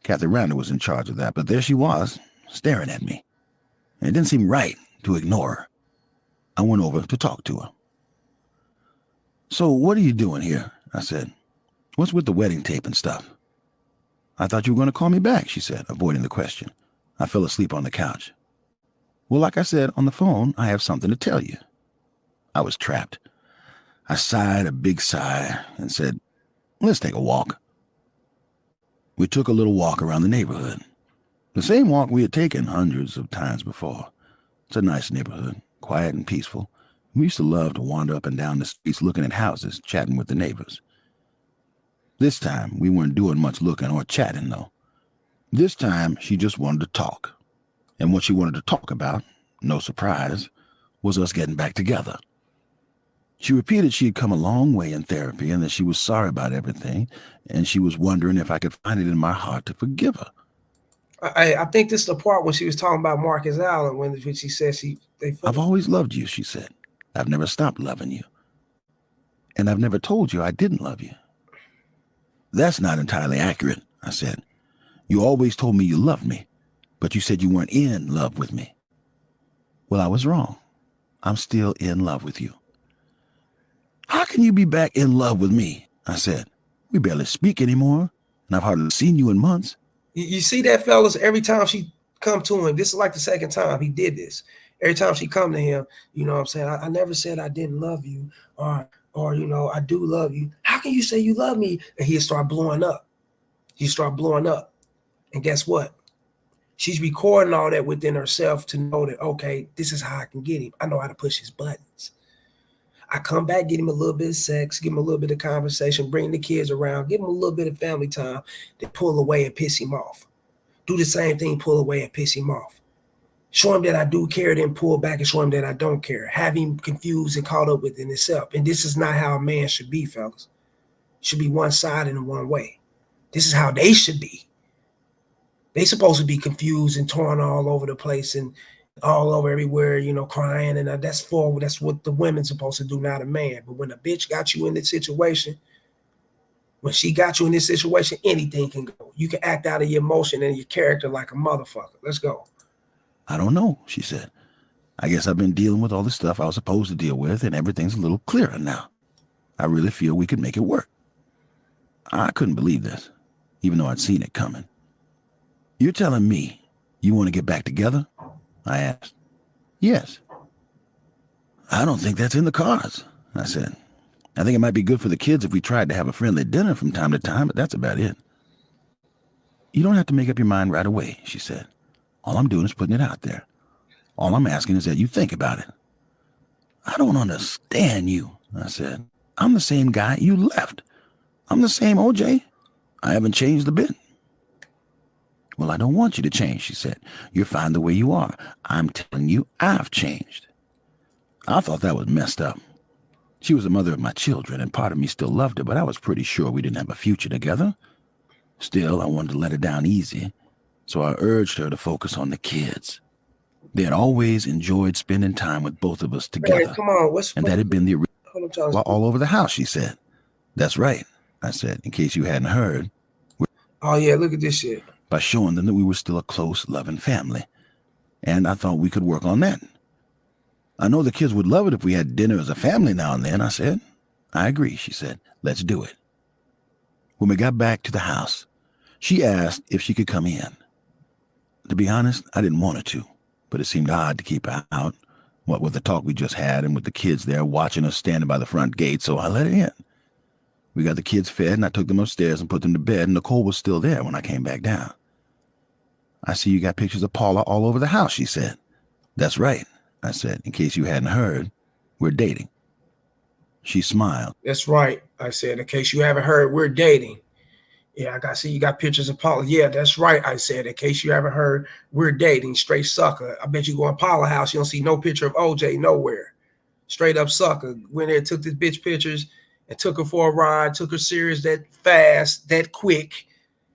Speaker 2: Kathy Randall was in charge of that, but there she was, staring at me. And it didn't seem right to ignore her. I went over to talk to her. "So what are you doing here?" I said. "What's with the wedding tape and stuff?" "I thought you were going to call me back," she said, avoiding the question. I fell asleep on the couch. "Well, like I said on the phone, I have something to tell you." I was trapped. I sighed a big sigh and said, "Let's take a walk." We took a little walk around the neighborhood. The same walk we had taken hundreds of times before. It's a nice neighborhood, quiet and peaceful. We used to love to wander up and down the streets looking at houses, chatting with the neighbors. This time, we weren't doing much looking or chatting, though. This time, she just wanted to talk. And what she wanted to talk about, no surprise, was us getting back together. She repeated she had come a long way in therapy and that she was sorry about everything, and she was wondering if I could find it in my heart to forgive her.
Speaker 1: I think this is the part when she was talking about Marcus Allen when she said
Speaker 2: I've always loved you, she said. I've never stopped loving you. And I've never told you I didn't love you. That's not entirely accurate, I said. You always told me you loved me, but you said you weren't in love with me. Well, I was wrong. I'm still in love with you. How can you be back in love with me? I said. We barely speak anymore, and I've hardly seen you in months.
Speaker 1: You see that, fellas? Every time she come to him, this is like the second time he did this. Every time she come to him, you know what I'm saying? I never said I didn't love you, or you know, I do love you. How can you say you love me? And he'll start blowing up. He start blowing up. And guess what? She's recording all that within herself to know that, okay, this is how I can get him. I know how to push his buttons. I come back, get him a little bit of sex, give him a little bit of conversation, bring the kids around, give him a little bit of family time, then pull away and piss him off. Do the same thing, pull away and piss him off. Show him that I do care, then pull back and show him that I don't care. Have him confused and caught up within himself. And this is not how a man should be, fellas. It should be one-sided and one way. This is how they should be. They supposed to be confused and torn all over the place and all over everywhere, you know, crying. And that's what the women's supposed to do, not a man. But when a bitch got you in this situation, when she got you in this situation, anything can go. You can act out of your emotion and your character like a motherfucker. Let's go.
Speaker 2: I don't know, she said. I guess I've been dealing with all the stuff I was supposed to deal with, and everything's a little clearer now. I really feel we could make it work. I couldn't believe this, even though I'd seen it coming. You're telling me you want to get back together? I asked. Yes. I don't think that's in the cards, I said. I think it might be good for the kids if we tried to have a friendly dinner from time to time, but that's about it. You don't have to make up your mind right away, she said. All I'm doing is putting it out there. All I'm asking is that you think about it. I don't understand you, I said. I'm the same guy you left. I'm the same OJ. I haven't changed a bit. Well, I don't want you to change, she said. You're fine the way you are. I'm telling you I've changed. I thought that was messed up. She was the mother of my children, and part of me still loved her, but I was pretty sure we didn't have a future together. Still, I wanted to let her down easy, so I urged her to focus on the kids. They had always enjoyed spending time with both of us together.
Speaker 1: Hey, come on,
Speaker 2: and that had been the original all over the house, she said. That's right, I said, in case you hadn't heard.
Speaker 1: Oh, yeah, look at this shit.
Speaker 2: By showing them that we were still a close, loving family. And I thought we could work on that. I know the kids would love it if we had dinner as a family now and then, I said. I agree, she said. Let's do it. When we got back to the house, she asked if she could come in. To be honest, I didn't want her to, but it seemed odd to keep her out, what with the talk we just had and with the kids there watching us standing by the front gate, so I let her in. We got the kids fed, and I took them upstairs and put them to bed, and Nicole was still there when I came back down. I see you got pictures of Paula all over the house, she said. That's right, I said, in case you hadn't heard. We're dating. She smiled.
Speaker 1: That's right, I said, in case you haven't heard, we're dating. Yeah, I see you got pictures of Paula. Yeah, that's right, I said, in case you haven't heard, we're dating. Straight sucker. I bet you go in Paula's house, you don't see no picture of OJ nowhere. Straight up sucker. Went there, took this bitch pictures, and took her for a ride, took her serious that fast, that quick,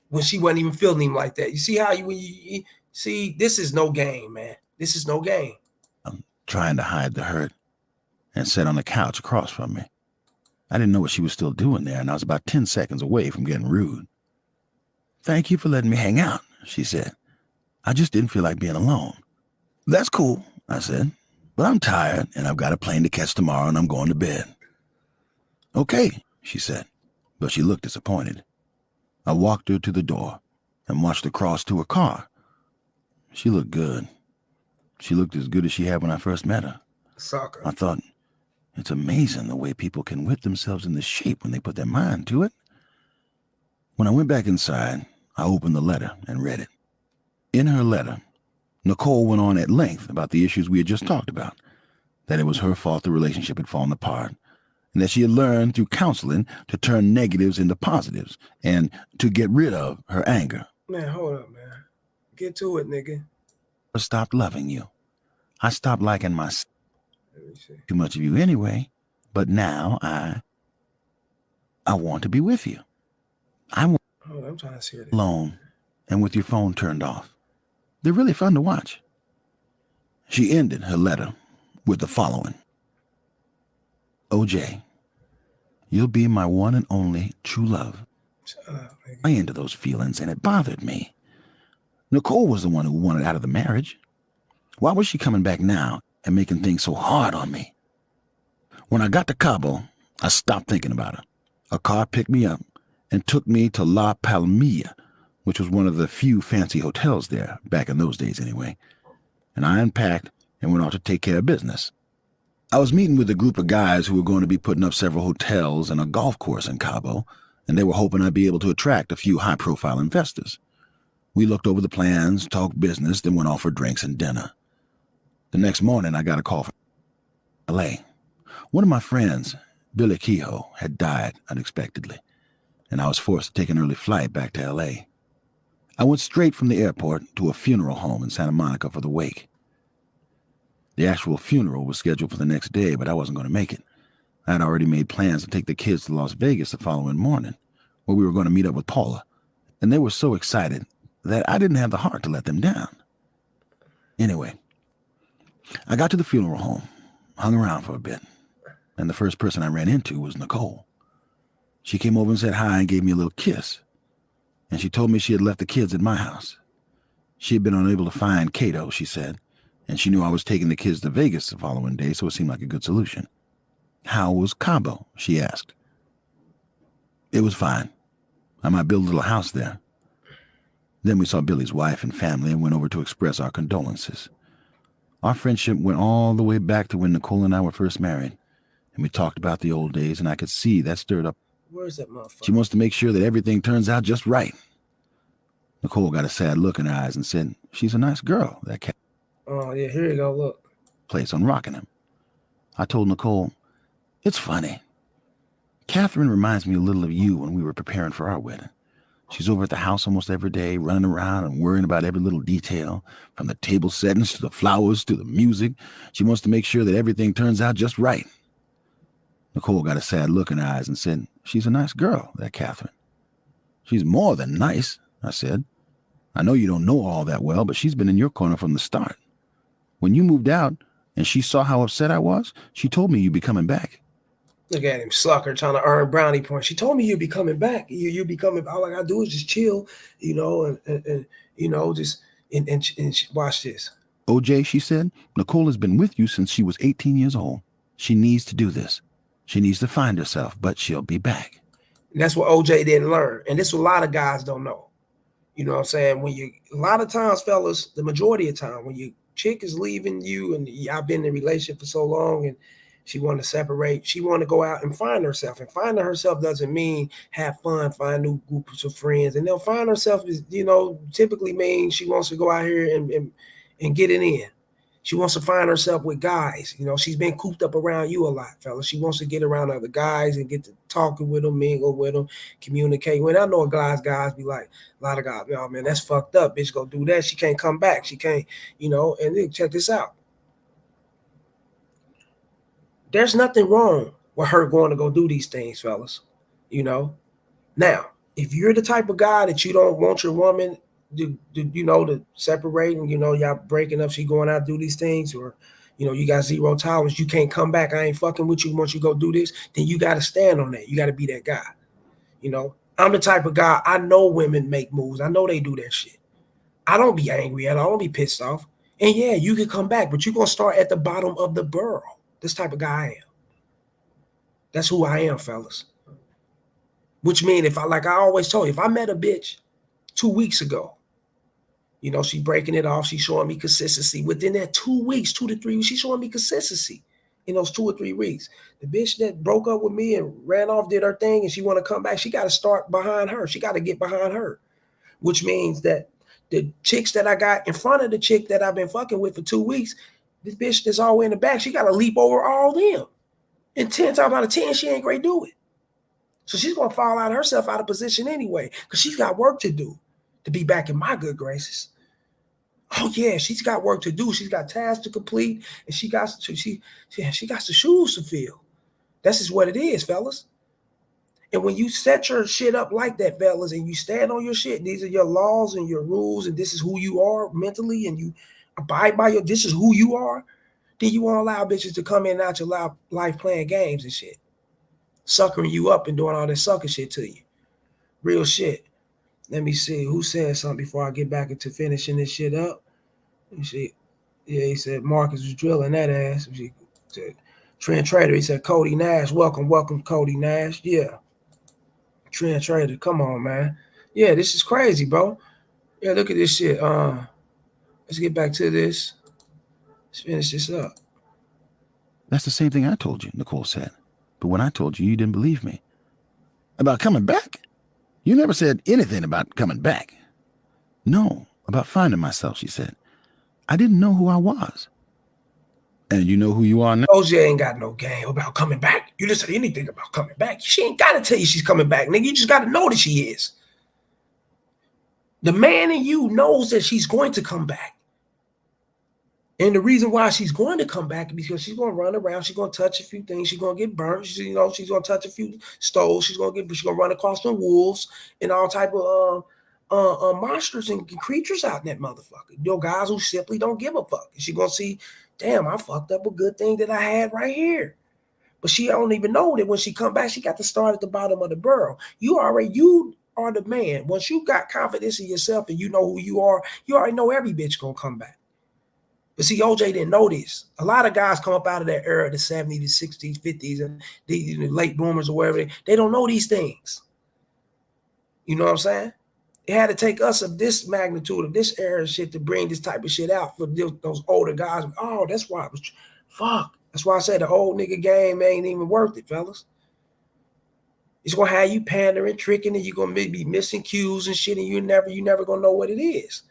Speaker 1: when she wasn't even feeling him like that. You see how you see, this is no game, man. This is no game.
Speaker 2: I'm trying to hide the hurt and sat on the couch across from me. I didn't know what she was still doing there, and I was about 10 seconds away from getting rude. Thank you for letting me hang out, she said. I just didn't feel like being alone. That's cool, I said, but I'm tired, and I've got a plane to catch tomorrow, and I'm going to bed. Okay, she said, but she looked disappointed. I walked her to the door and watched her cross to her car. She looked good. She looked as good as she had when I first met her.
Speaker 1: Sucker.
Speaker 2: I thought, it's amazing the way people can whip themselves into shape when they put their mind to it. When I went back inside, I opened the letter and read it. In her letter, Nicole went on at length about the issues we had just talked about, that it was her fault the relationship had fallen apart, and that she had learned through counseling to turn negatives into positives and to get rid of her anger.
Speaker 1: Man, hold up, man. Get to it, nigga.
Speaker 2: I stopped loving you. I stopped liking myself
Speaker 1: Let me see.
Speaker 2: too much of you anyway, but now I want to be with you. I want
Speaker 1: Hold on, I'm trying to see it.
Speaker 2: alone and with your phone turned off. They're really fun to watch. She ended her letter with the following. OJ, you'll be my one and only true love.
Speaker 1: Shut up, nigga.
Speaker 2: I into those feelings and it bothered me. Nicole was the one who wanted out of the marriage. Why was she coming back now and making things so hard on me? When I got to Cabo, I stopped thinking about her. A car picked me up and took me to La Palmilla, which was one of the few fancy hotels there, back in those days anyway. And I unpacked and went off to take care of business. I was meeting with a group of guys who were going to be putting up several hotels and a golf course in Cabo, and they were hoping I'd be able to attract a few high-profile investors. We looked over the plans, talked business, then went off for drinks and dinner. The next morning, I got a call from L.A. One of my friends, Billy Kehoe, had died unexpectedly, and I was forced to take an early flight back to L.A. I went straight from the airport to a funeral home in Santa Monica for the wake. The actual funeral was scheduled for the next day, but I wasn't going to make it. I had already made plans to take the kids to Las Vegas the following morning, where we were going to meet up with Paula, and they were so excited that I didn't have the heart to let them down. Anyway, I got to the funeral home, hung around for a bit, and the first person I ran into was Nicole. She came over and said hi and gave me a little kiss, and she told me she had left the kids at my house. She had been unable to find Cato, she said, and she knew I was taking the kids to Vegas the following day, so it seemed like a good solution. How was Cabo? She asked. It was fine. I might build a little house there. Then we saw Billy's wife and family and went over to express our condolences. Our friendship went all the way back to when Nicole and I were first married, and we talked about the old days, and I could see that stirred up.
Speaker 1: Where's that motherfucker?
Speaker 2: She wants to make sure that everything turns out just right. Nicole got a sad look in her eyes and said, she's a nice girl, that cat.
Speaker 1: Oh, yeah, here you go, look.
Speaker 2: Place on Rockingham. I told Nicole, it's funny. Catherine reminds me a little of you when we were preparing for our wedding. She's over at the house almost every day, running around and worrying about every little detail, from the table settings to the flowers to the music. She wants to make sure that everything turns out just right. Nicole got a sad look in her eyes and said, she's a nice girl, that Catherine. She's more than nice, I said. I know you don't know her all that well, but she's been in your corner from the start. When you moved out and she saw how upset I was, she told me you'd be coming back.
Speaker 1: Look at him, sucker, trying to earn brownie points. She told me you'd be coming back. You'd be coming. All I gotta do is just chill, and just and watch this.
Speaker 2: OJ, she said, Nicole has been with you since she was 18 years old. She needs to do this. She needs to find herself, but she'll be back.
Speaker 1: And that's what OJ didn't learn, and this a lot of guys don't know. You know what I'm saying? When you, a lot of times, fellas, the majority of time, when your chick is leaving you, and I've been in a relationship for so long, and she want to separate. She want to go out and find herself. And finding herself doesn't mean have fun, find new groups of friends. And they'll find herself is, typically means she wants to go out here and get it in. She wants to find herself with guys. She's been cooped up around you a lot, fellas. She wants to get around other guys and get to talking with them, mingle with them, communicate. When I know guys be like, a lot of guys, oh man, that's fucked up. Bitch, go do that. She can't come back. She can't, and then check this out. There's nothing wrong with her going to go do these things, fellas. Now, if you're the type of guy that you don't want your woman to separate and y'all breaking up, she going out do these things, or you got zero tolerance, you can't come back, I ain't fucking with you once you go do this, then you got to stand on that. You got to be that guy. I'm the type of guy, I know women make moves, I know they do that shit. I don't be angry at all, I don't be pissed off. And yeah, you can come back, but you're gonna start at the bottom of the barrel. This type of guy I am. That's who I am, fellas. Which means if I always told you, if I met a bitch 2 weeks ago, she breaking it off, she showing me consistency. Within that 2 weeks, 2 to 3 weeks, she showing me consistency in those 2 or 3 weeks. The bitch that broke up with me and ran off, did her thing, and she want to come back, she got to start behind her. She got to get behind her. Which means that The chicks that I got in front of the chick that I've been fucking with for 2 weeks, this bitch that's all the way in the back, she got to leap over all them. And 10 times out of 10, she ain't great do it. So she's going to fall out of herself out of position anyway, because she's got work to do to be back in my good graces. Oh yeah, she's got work to do. She's got tasks to complete, and she got the shoes to fill. That's just what it is, fellas. And when you set your shit up like that, fellas, and you stand on your shit, these are your laws and your rules, and this is who you are mentally, and you abide by this is who you are, then you won't allow bitches to come in and out your life playing games and shit, suckering you up and doing all that sucker shit to you. Real shit. Let me see who said something before I get back into finishing this shit up. Let me see. Yeah, he said Marcus was drilling that ass. He said, Trent Trader, he said Cody Nash. Welcome, Cody Nash. Yeah. Trent Trader, come on, man. Yeah, this is crazy, bro. Yeah, look at this shit. Let's get back to this. Let's finish this up.
Speaker 2: That's the same thing I told you, Nicole said. But when I told you, you didn't believe me. About coming back? You never said anything about coming back. No, about finding myself, she said. I didn't know who I was. And you know who you are now?
Speaker 1: OJ ain't got no game about coming back. You didn't say anything about coming back. She ain't got to tell you she's coming back, nigga. You just got to know that she is. The man in you knows that she's going to come back. And the reason why she's going to come back is because she's going to run around. She's going to touch a few things. She's going to get burnt. She's going to touch a few stoves. She's going to run across some wolves and all type of monsters and creatures out in that motherfucker. Guys who simply don't give a fuck. She's going to see, damn, I fucked up a good thing that I had right here. But she don't even know that when she come back, she got to start at the bottom of the barrel. You are the man. Once you got confidence in yourself and you know who you already know every bitch gonna come back. But see, OJ didn't know this. A lot of guys come up out of that era, the 70s, the 60s, 50s, and the late bloomers or whatever. They don't know these things. You know what I'm saying? It had to take us of this magnitude, of this era shit to bring this type of shit out for those older guys. Oh, that's why it was, fuck. That's why I said the old nigga game ain't even worth it, fellas. It's gonna have you pandering, tricking, and you're gonna be missing cues and shit, and you never gonna know what it is.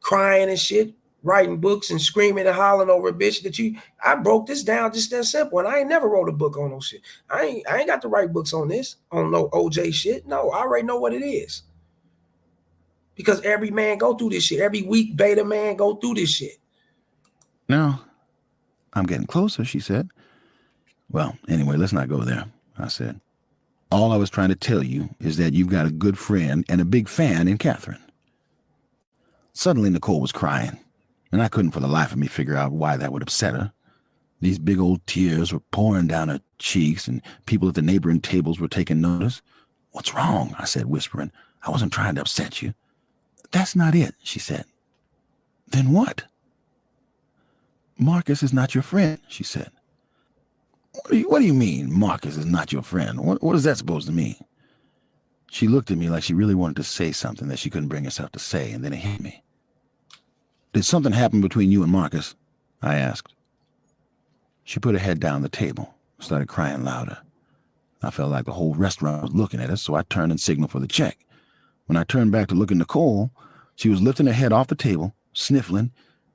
Speaker 1: Crying and shit, writing books and screaming and hollering over a bitch that I broke this down just that simple, and I ain't never wrote a book on no shit. I ain't got to write books on this, on no OJ shit. No, I already know what it is. Because every man go through this shit. Every weak beta man go through this shit.
Speaker 2: No, I'm getting closer, she said. Well, anyway, let's not go there, I said. All I was trying to tell you is that you've got a good friend and a big fan in Catherine. Suddenly, Nicole was crying, and I couldn't for the life of me figure out why that would upset her. These big old tears were pouring down her cheeks, and people at the neighboring tables were taking notice. What's wrong? I said, whispering. I wasn't trying to upset you. That's not it, she said. Then what? Marcus is not your friend, she said. What do you mean, Marcus is not your friend? What is that supposed to mean? She looked at me like she really wanted to say something that she couldn't bring herself to say, and then it hit me. Did something happen between you and Marcus? I asked. She put her head down the table, started crying louder. I felt like the whole restaurant was looking at us, so I turned and signaled for the check. When I turned back to look at Nicole, she was lifting her head off the table, sniffling,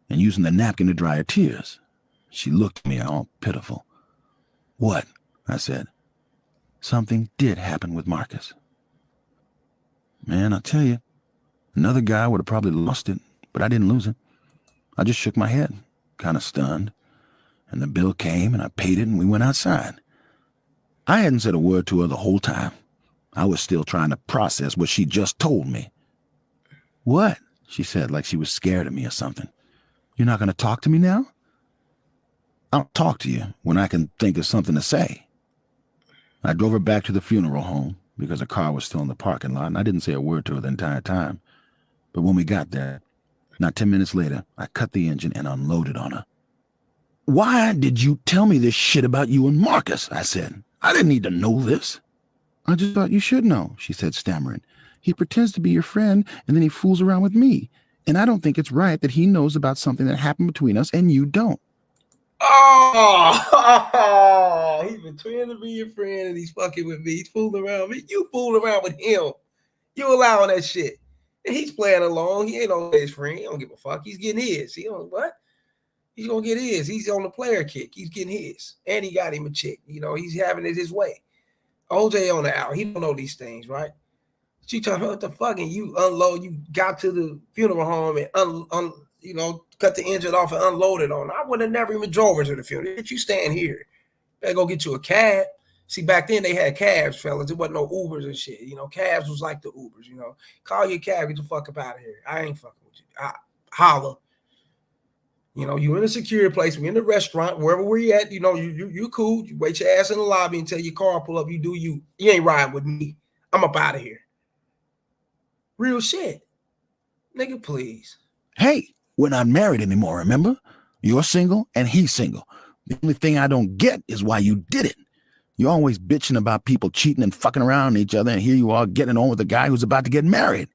Speaker 2: and using the napkin to dry her tears. She looked at me all pitiful. What? I said. Something did happen with Marcus. Man, I'll tell you, another guy would have probably lost it, but I didn't lose it. I just shook my head, kind of stunned, and the bill came and I paid it and we went outside. I hadn't said a word to her the whole time. I was still trying to process what she just told me. What? She said, like she was scared of me or something. You're not going to talk to me now? I'll talk to you when I can think of something to say. I drove her back to the funeral home because her car was still in the parking lot, and I didn't say a word to her the entire time. But when we got there, not 10 minutes later, I cut the engine and unloaded on her. Why did you tell me this shit about you and Marcus? I said. I didn't need to know this. I just thought you should know, she said, stammering. He pretends to be your friend, and then he fools around with me. And I don't think it's right that he knows about something that happened between us and you don't.
Speaker 1: Oh, he's pretending to be your friend and he's fucking with me. He's fooling around with me. You fooling around with him. You allowing that shit. And he's playing along. He ain't OJ's friend. He don't give a fuck. He's getting his. He don't what? He's gonna get his. He's on the player kick. He's getting his. And he got him a chick. He's having it his way. OJ on the out. He don't know these things, right? She talking about what the fuck, and you unload. You got to the funeral home and cut the engine off and unloaded on. I would have never even drove her to the funeral. If you stand here, better go get you a cab. See, back then they had cabs, fellas. There wasn't no Ubers and shit. Cabs was like the Ubers. Call your cab, get the fuck up out of here. I ain't fucking with you. I holler. You in a secure place. We in the restaurant, wherever we're at. You cool. You wait your ass in the lobby until your car pull up. You do you. You ain't riding with me. I'm up out of here. Real shit. Nigga, please.
Speaker 2: Hey, we're not married anymore, remember? You're single and he's single. The only thing I don't get is why you did it. You're always bitching about people cheating and fucking around each other, and here you are getting on with a guy who's about to get married.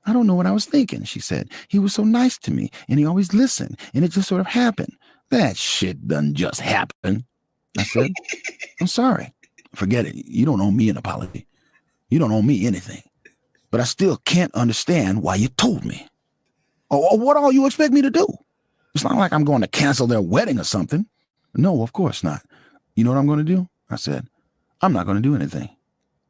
Speaker 2: I don't know what I was thinking, she said. He was so nice to me, and he always listened, and it just sort of happened. That shit doesn't just happen. I said, I'm sorry. Forget it. You don't owe me an apology. You don't owe me anything. But I still can't understand why you told me. Or what all you expect me to do? It's not like I'm going to cancel their wedding or something. No, of course not. You know what I'm going to do? I said, I'm not going to do anything.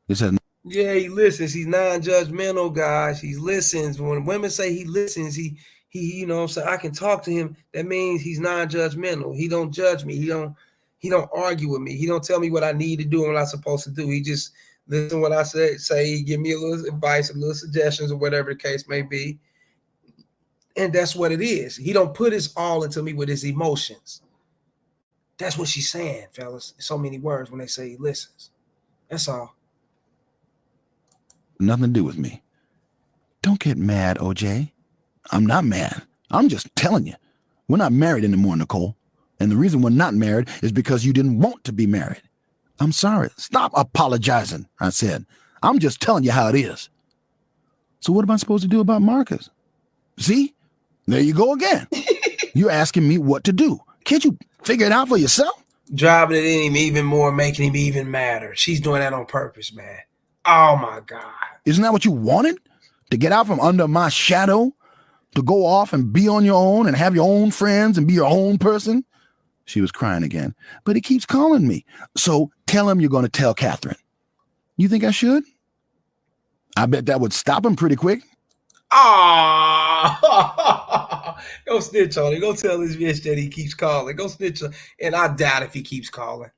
Speaker 2: He said,
Speaker 1: yeah, he listens. He's non-judgmental, guys. He listens. When women say he listens, he I can talk to him. That means he's non-judgmental. He don't judge me. He don't argue with me. He don't tell me what I need to do and what I'm supposed to do. He just listen to what I say, give me a little advice, a little suggestions, or whatever the case may be. And that's what it is. He don't put his all into me with his emotions. That's what she's saying, fellas. So many words when they say he listens. That's all.
Speaker 2: Nothing to do with me. Don't get mad, OJ. I'm not mad. I'm just telling you. We're not married anymore, Nicole. And the reason we're not married is because you didn't want to be married. I'm sorry. Stop apologizing, I said. I'm just telling you how it is. So what am I supposed to do about Marcus? See? There you go again. You're asking me what to do. Can't you figure it out for yourself?
Speaker 1: Driving it in him even more, making him even madder. She's doing that on purpose, man. Oh, my God.
Speaker 2: Isn't that what you wanted? To get out from under my shadow? To go off and be on your own and have your own friends and be your own person? She was crying again. But he keeps calling me. So tell him you're going to tell Catherine. You think I should? I bet that would stop him pretty quick.
Speaker 1: Ah, go snitch on it. Go tell this bitch that he keeps calling. Go snitch on. And I doubt if he keeps calling.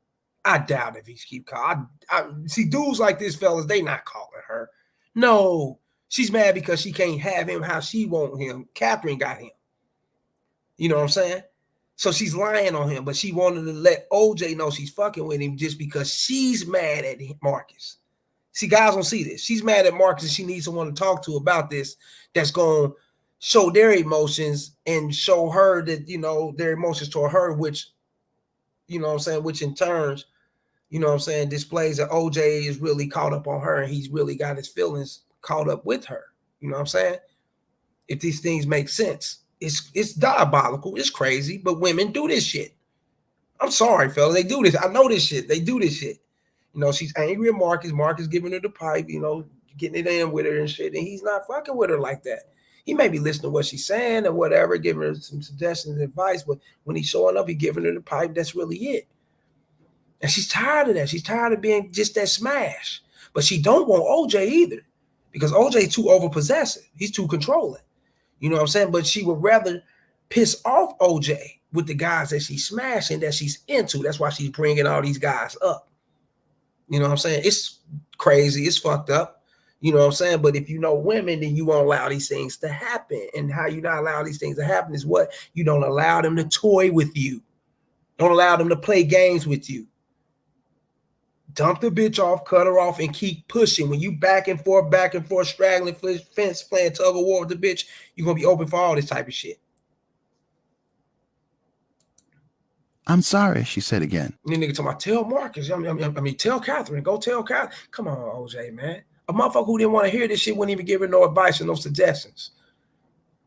Speaker 1: I doubt if he keeps calling. I see dudes like this, fellas, they not calling her. No, she's mad because she can't have him how she want him. Catherine got him. You know what I'm saying? So she's lying on him, but she wanted to let OJ know she's fucking with him just because she's mad at Marcus. See, guys don't see this. She's mad at Marcus and she needs someone to talk to about this that's going to show their emotions and show her that, their emotions toward her, which, which in turns, displays that OJ is really caught up on her and he's really got his feelings caught up with her. You know what I'm saying? If these things make sense. It's diabolical. It's crazy, but women do this shit. I'm sorry, fella. They do this. I know this shit. They do this shit. She's angry at Marcus. Marcus giving her the pipe, getting it in with her and shit. And he's not fucking with her like that. He may be listening to what she's saying or whatever, giving her some suggestions and advice. But when he's showing up, he's giving her the pipe. That's really it. And she's tired of that. She's tired of being just that smash. But she don't want OJ either because OJ's too overpossessive. He's too controlling. You know what I'm saying? But she would rather piss off OJ with the guys that she's smashing, that she's into. That's why she's bringing all these guys up. You know what I'm saying? It's crazy. It's fucked up. You know what I'm saying? But if you know women, then you won't allow these things to happen. And how you not allow these things to happen is what? You don't allow them to toy with you. Don't allow them to play games with you. Dump the bitch off, cut her off, and keep pushing. When you back and forth, straggling fence, playing tug of war with the bitch, you're going to be open for all this type of shit.
Speaker 2: I'm sorry, she said again.
Speaker 1: And then nigga talking about, tell Marcus. Tell Catherine. Go tell Catherine. Come on, OJ, man. A motherfucker who didn't want to hear this shit wouldn't even give her no advice or no suggestions.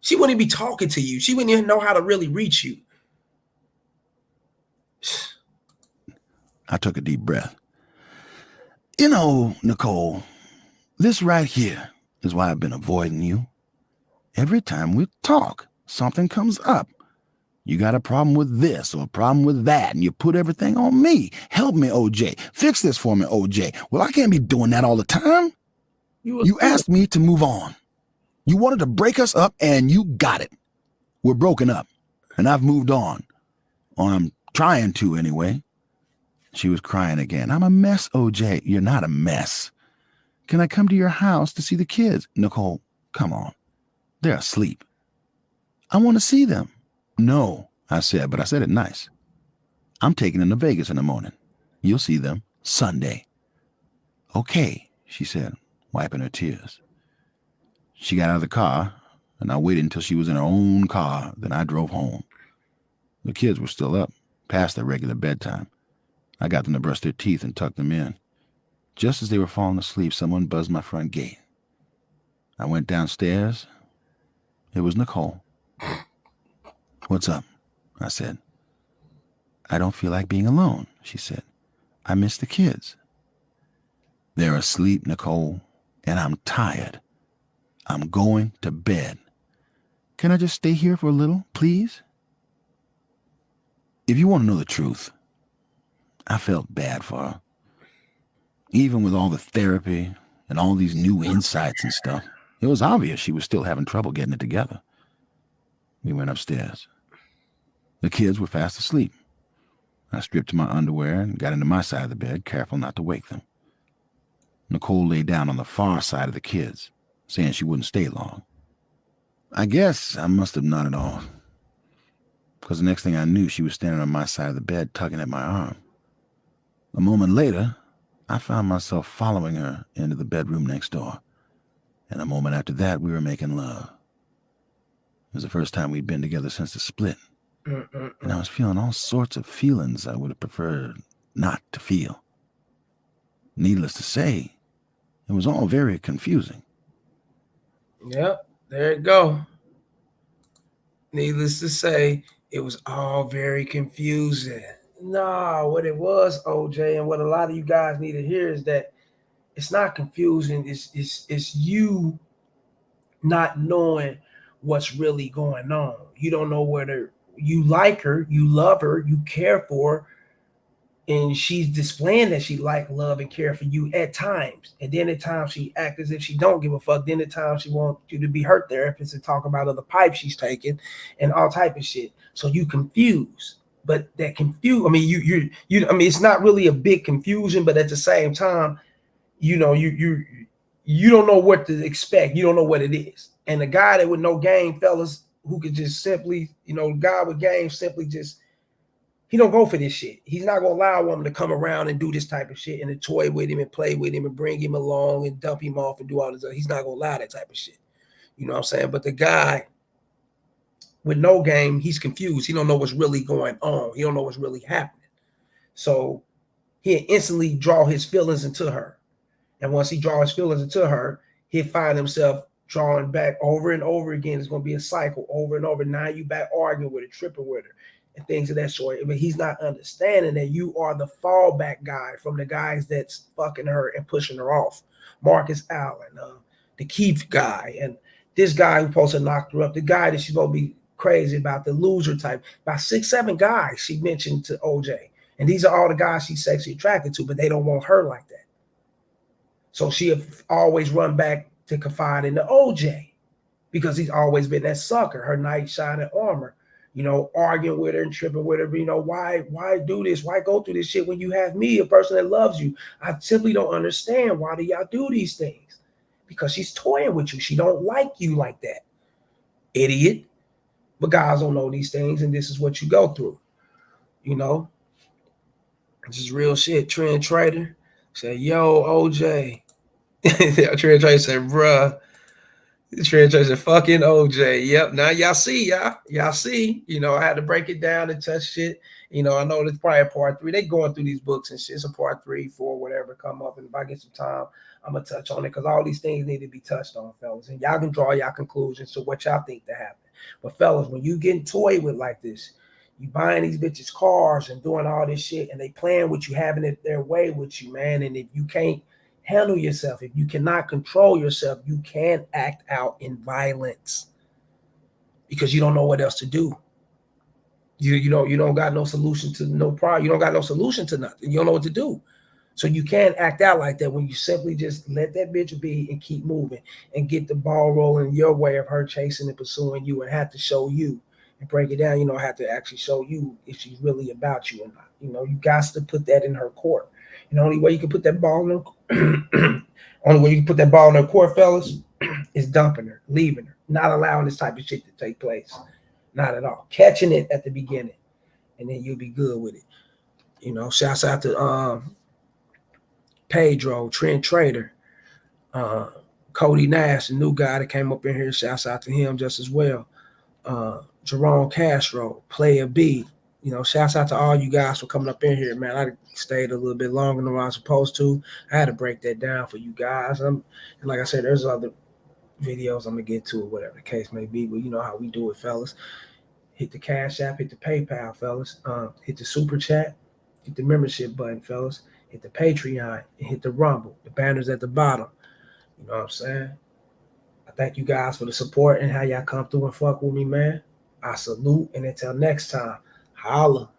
Speaker 1: She wouldn't even be talking to you. She wouldn't even know how to really reach you.
Speaker 2: I took a deep breath. Nicole, this right here, is why I've been avoiding you. Every time we talk, something comes up. You got a problem with this or a problem with that, and you put everything on me. Help me, OJ. Fix this for me, OJ. Well, I can't be doing that all the time. You asked me to move on. You wanted to break us up, and you got it. We're broken up, and I've moved on. Or I'm trying to, anyway. She was crying again. I'm a mess, OJ. You're not a mess. Can I come to your house to see the kids? Nicole, come on. They're asleep. I want to see them. No, I said, but I said it nice. I'm taking them to Vegas in the morning. You'll see them Sunday. Okay, she said, wiping her tears. She got out of the car, and I waited until she was in her own car. Then I drove home. The kids were still up, past their regular bedtime. I got them to brush their teeth and tuck them in. Just as they were falling asleep, someone buzzed my front gate. I went downstairs. It was Nicole. What's up? I said. I don't feel like being alone, she said. I miss the kids. They're asleep, Nicole, and I'm tired. I'm going to bed. Can I just stay here for a little, please? If you want to know the truth, I felt bad for her. Even with all the therapy and all these new insights and stuff, it was obvious she was still having trouble getting it together. We went upstairs. The kids were fast asleep. I stripped to my underwear and got into my side of the bed, careful not to wake them. Nicole lay down on the far side of the kids, saying she wouldn't stay long. I guess I must have nodded off, because the next thing I knew, she was standing on my side of the bed, tugging at my arm. A moment later, I found myself following her into the bedroom next door, and a moment after that, we were making love. It was the first time we'd been together since the split, and I was feeling all sorts of feelings I would have preferred not to feel. Needless to say, it was all very confusing.
Speaker 1: Yep, there it go. Needless to say, it was all very confusing. Nah, what it was, OJ, and what a lot of you guys need to hear is that it's not confusing. It's you not knowing what's really going on. You don't know whether you like her, you love her, you care for her, and she's displaying that she like, love, and care for you at times. And then at times she act as if she don't give a fuck. Then at times she wants you to be her therapist and talk about other pipes she's taking and all type of shit. So you confused. But that confuse, I mean, you. I mean, it's not really a big confusion, but at the same time, you don't know what to expect. You don't know what it is. And the guy that with no game, fellas, who could just simply, guy with game simply just he don't go for this shit. He's not gonna allow a woman to come around and do this type of shit and to toy with him and play with him and bring him along and dump him off and do all this. He's not gonna allow that type of shit. You know what I'm saying? But the guy with no game, he's confused. He don't know what's really going on. He don't know what's really happening. So he instantly draw his feelings into her. And once he draws his feelings into her, he'll find himself drawing back over and over again. It's going to be a cycle over and over. Now you back arguing with her, tripping with her, and things of that sort. I mean, he's not understanding that you are the fallback guy from the guys that's fucking her and pushing her off. Marcus Allen, the Keith guy, and this guy who's supposed to knock her up, the guy that she's supposed to be crazy about, the loser type. About 6-7 guys she mentioned to OJ. And these are all the guys she's sexually attracted to, but they don't want her like that. So she always run back to confide in the OJ because he's always been that sucker, her knight shining armor, arguing with her and tripping with her. Why do this? Why go through this shit when you have me, a person that loves you? I simply don't understand. Why do y'all do these things? Because she's toying with you. She don't like you like that, idiot. But guys don't know these things, and this is what you go through. This is real shit. Trend Trader said, "Yo, OJ." Trend Trader said, "Bruh." Trend Trader said, "Fucking OJ." Yep. Now y'all see, y'all see. I had to break it down and touch shit. I know there's probably a part 3. They going through these books and shit. It's a part 3, 4, whatever come up. And if I get some time, I'm gonna touch on it because all these things need to be touched on, fellas. And y'all can draw y'all conclusions to what y'all think to happen. But fellas, when you getting toyed with like this, you buying these bitches cars and doing all this shit, and they playing with you, having it their way with you, man. And if you can't Handle yourself. If you cannot control yourself, you can act out in violence because you don't know what else to do. You don't got no solution to no problem. You don't got no solution to nothing. You don't know what to do. So you can't act out like that when you simply just let that bitch be and keep moving and get the ball rolling your way of her chasing and pursuing you and have to show you and break it down. Have to actually show you if she's really about you or not. You got to put that in her court. And the only way you can put that ball in her, only way you can put that ball in her court, fellas, is dumping her, leaving her, not allowing this type of shit to take place. Not at all. Catching it at the beginning, and then you'll be good with it. Shouts out to Pedro, Trent Trader, uh, Cody Nash, the new guy that came up in here. Shouts out to him just as well. Jerome Castro, Player B. Shouts out to all you guys for coming up in here, man. I stayed a little bit longer than I was supposed to. I had to break that down for you guys. And like I said, there's other videos I'm gonna get to, or whatever the case may be. But you know how we do it, fellas. Hit the Cash App, hit the PayPal, fellas. Hit the Super Chat, hit the membership button, fellas. Hit the Patreon, and hit the Rumble. The banner's at the bottom. You know what I'm saying? I thank you guys for the support and how y'all come through and fuck with me, man. I salute, and until next time, holla.